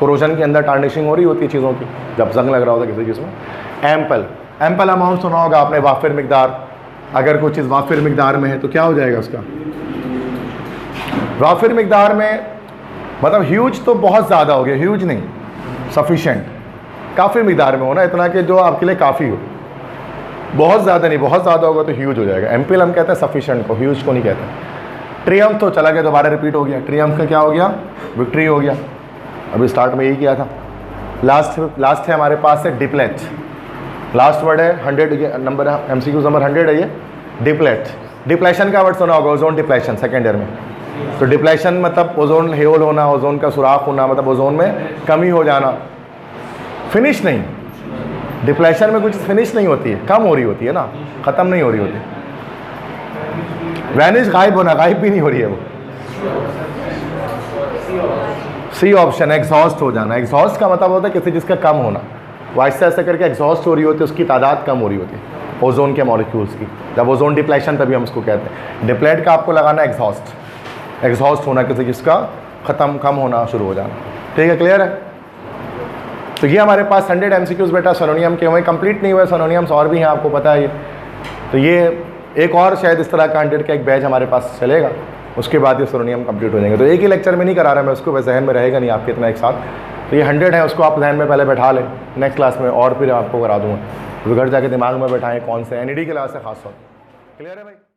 कोरोजन के अंदर टार्निशिंग हो रही होती है चीज़ों की, जब जंग लग रहा होता है किसी चीज़ में। एम्पल, एम्पल अमाउंट सुना होगा आपने, वाफिर मिकदार। अगर कोई चीज़ वाफिर मिकदार में है तो क्या हो जाएगा उसका, वाफिर मिकदार में मतलब ह्यूज तो बहुत ज़्यादा हो गया, ह्यूज नहीं, सफिशेंट, काफ़ी मिकदार में होना, इतना कि जो आपके लिए काफ़ी हो, बहुत ज़्यादा नहीं, बहुत ज़्यादा होगा तो ह्यूज हो जाएगा। एम्पल हम कहते हैं सफिशेंट को, ह्यूज को नहीं कहते। ट्रियम्फ तो चला गया, दोबारा रिपीट हो गया। ट्रियम्फ का क्या हो गया, विक्ट्री हो गया, अभी स्टार्ट में यही किया था। लास्ट है हमारे पास है डिप्लेट। लास्ट वर्ड है 100 नंबर, MCQ नंबर 100 है ये, डिप्लेट। डिप्लेशन का वर्ड सुना होगा, ओजोन डिप्लेशन, सेकेंड ईयर में। तो डिप्लेशन मतलब ओजोन हेल होना, ओजोन का सुराख होना, मतलब ओजोन में कमी हो जाना, फिनिश नहीं। डिप्लेशन में कुछ फिनिश नहीं होती है, कम हो रही होती है ना, ख़त्म नहीं हो रही होती। वैनिश, गायब होना, गायब भी नहीं हो रही है वो। सी ऑप्शन, एग्जॉस्ट हो जाना। एग्जॉस्ट का मतलब होता है किसी चीज़ का कम होना, वो ऐसे ऐसे करके एग्जॉस्ट हो रही होती है, उसकी तादाद कम हो रही होती है ओजोन के मॉलिक्यूल्स की। जब ओजोन डिप्लेशन तभी हम उसको कहते हैं। डिप्लेट का आपको लगाना एग्जॉस्ट, एग्जॉस्ट होना, किसी चीज़ का ख़त्म, कम होना, शुरू हो जाना। ठीक है, क्लियर है। तो ये हमारे पास 100 MCQs बेटा सिनोनियम के हुए, कंप्लीट नहीं हुए, सिनोनियम्स और भी हैं, आपको पता है ये। तो ये एक और शायद इस तरह का 100 का एक बैच हमारे पास चलेगा, उसके बाद ये सिनोनियम कंप्लीट हो जाएंगे। तो एक ही लेक्चर में नहीं करा रहा मैं उसको, वह जहन में रहेगा नहीं आपके इतना एक साथ। तो ये 100 है, उसको आप जहन में पहले बैठा लें, नेक्स्ट क्लास में और फिर आपको करा दूँगा, तो घर जाके दिमाग में बैठाएँ कौन से NED के क्लास है खास तौर। क्लियर है भाई।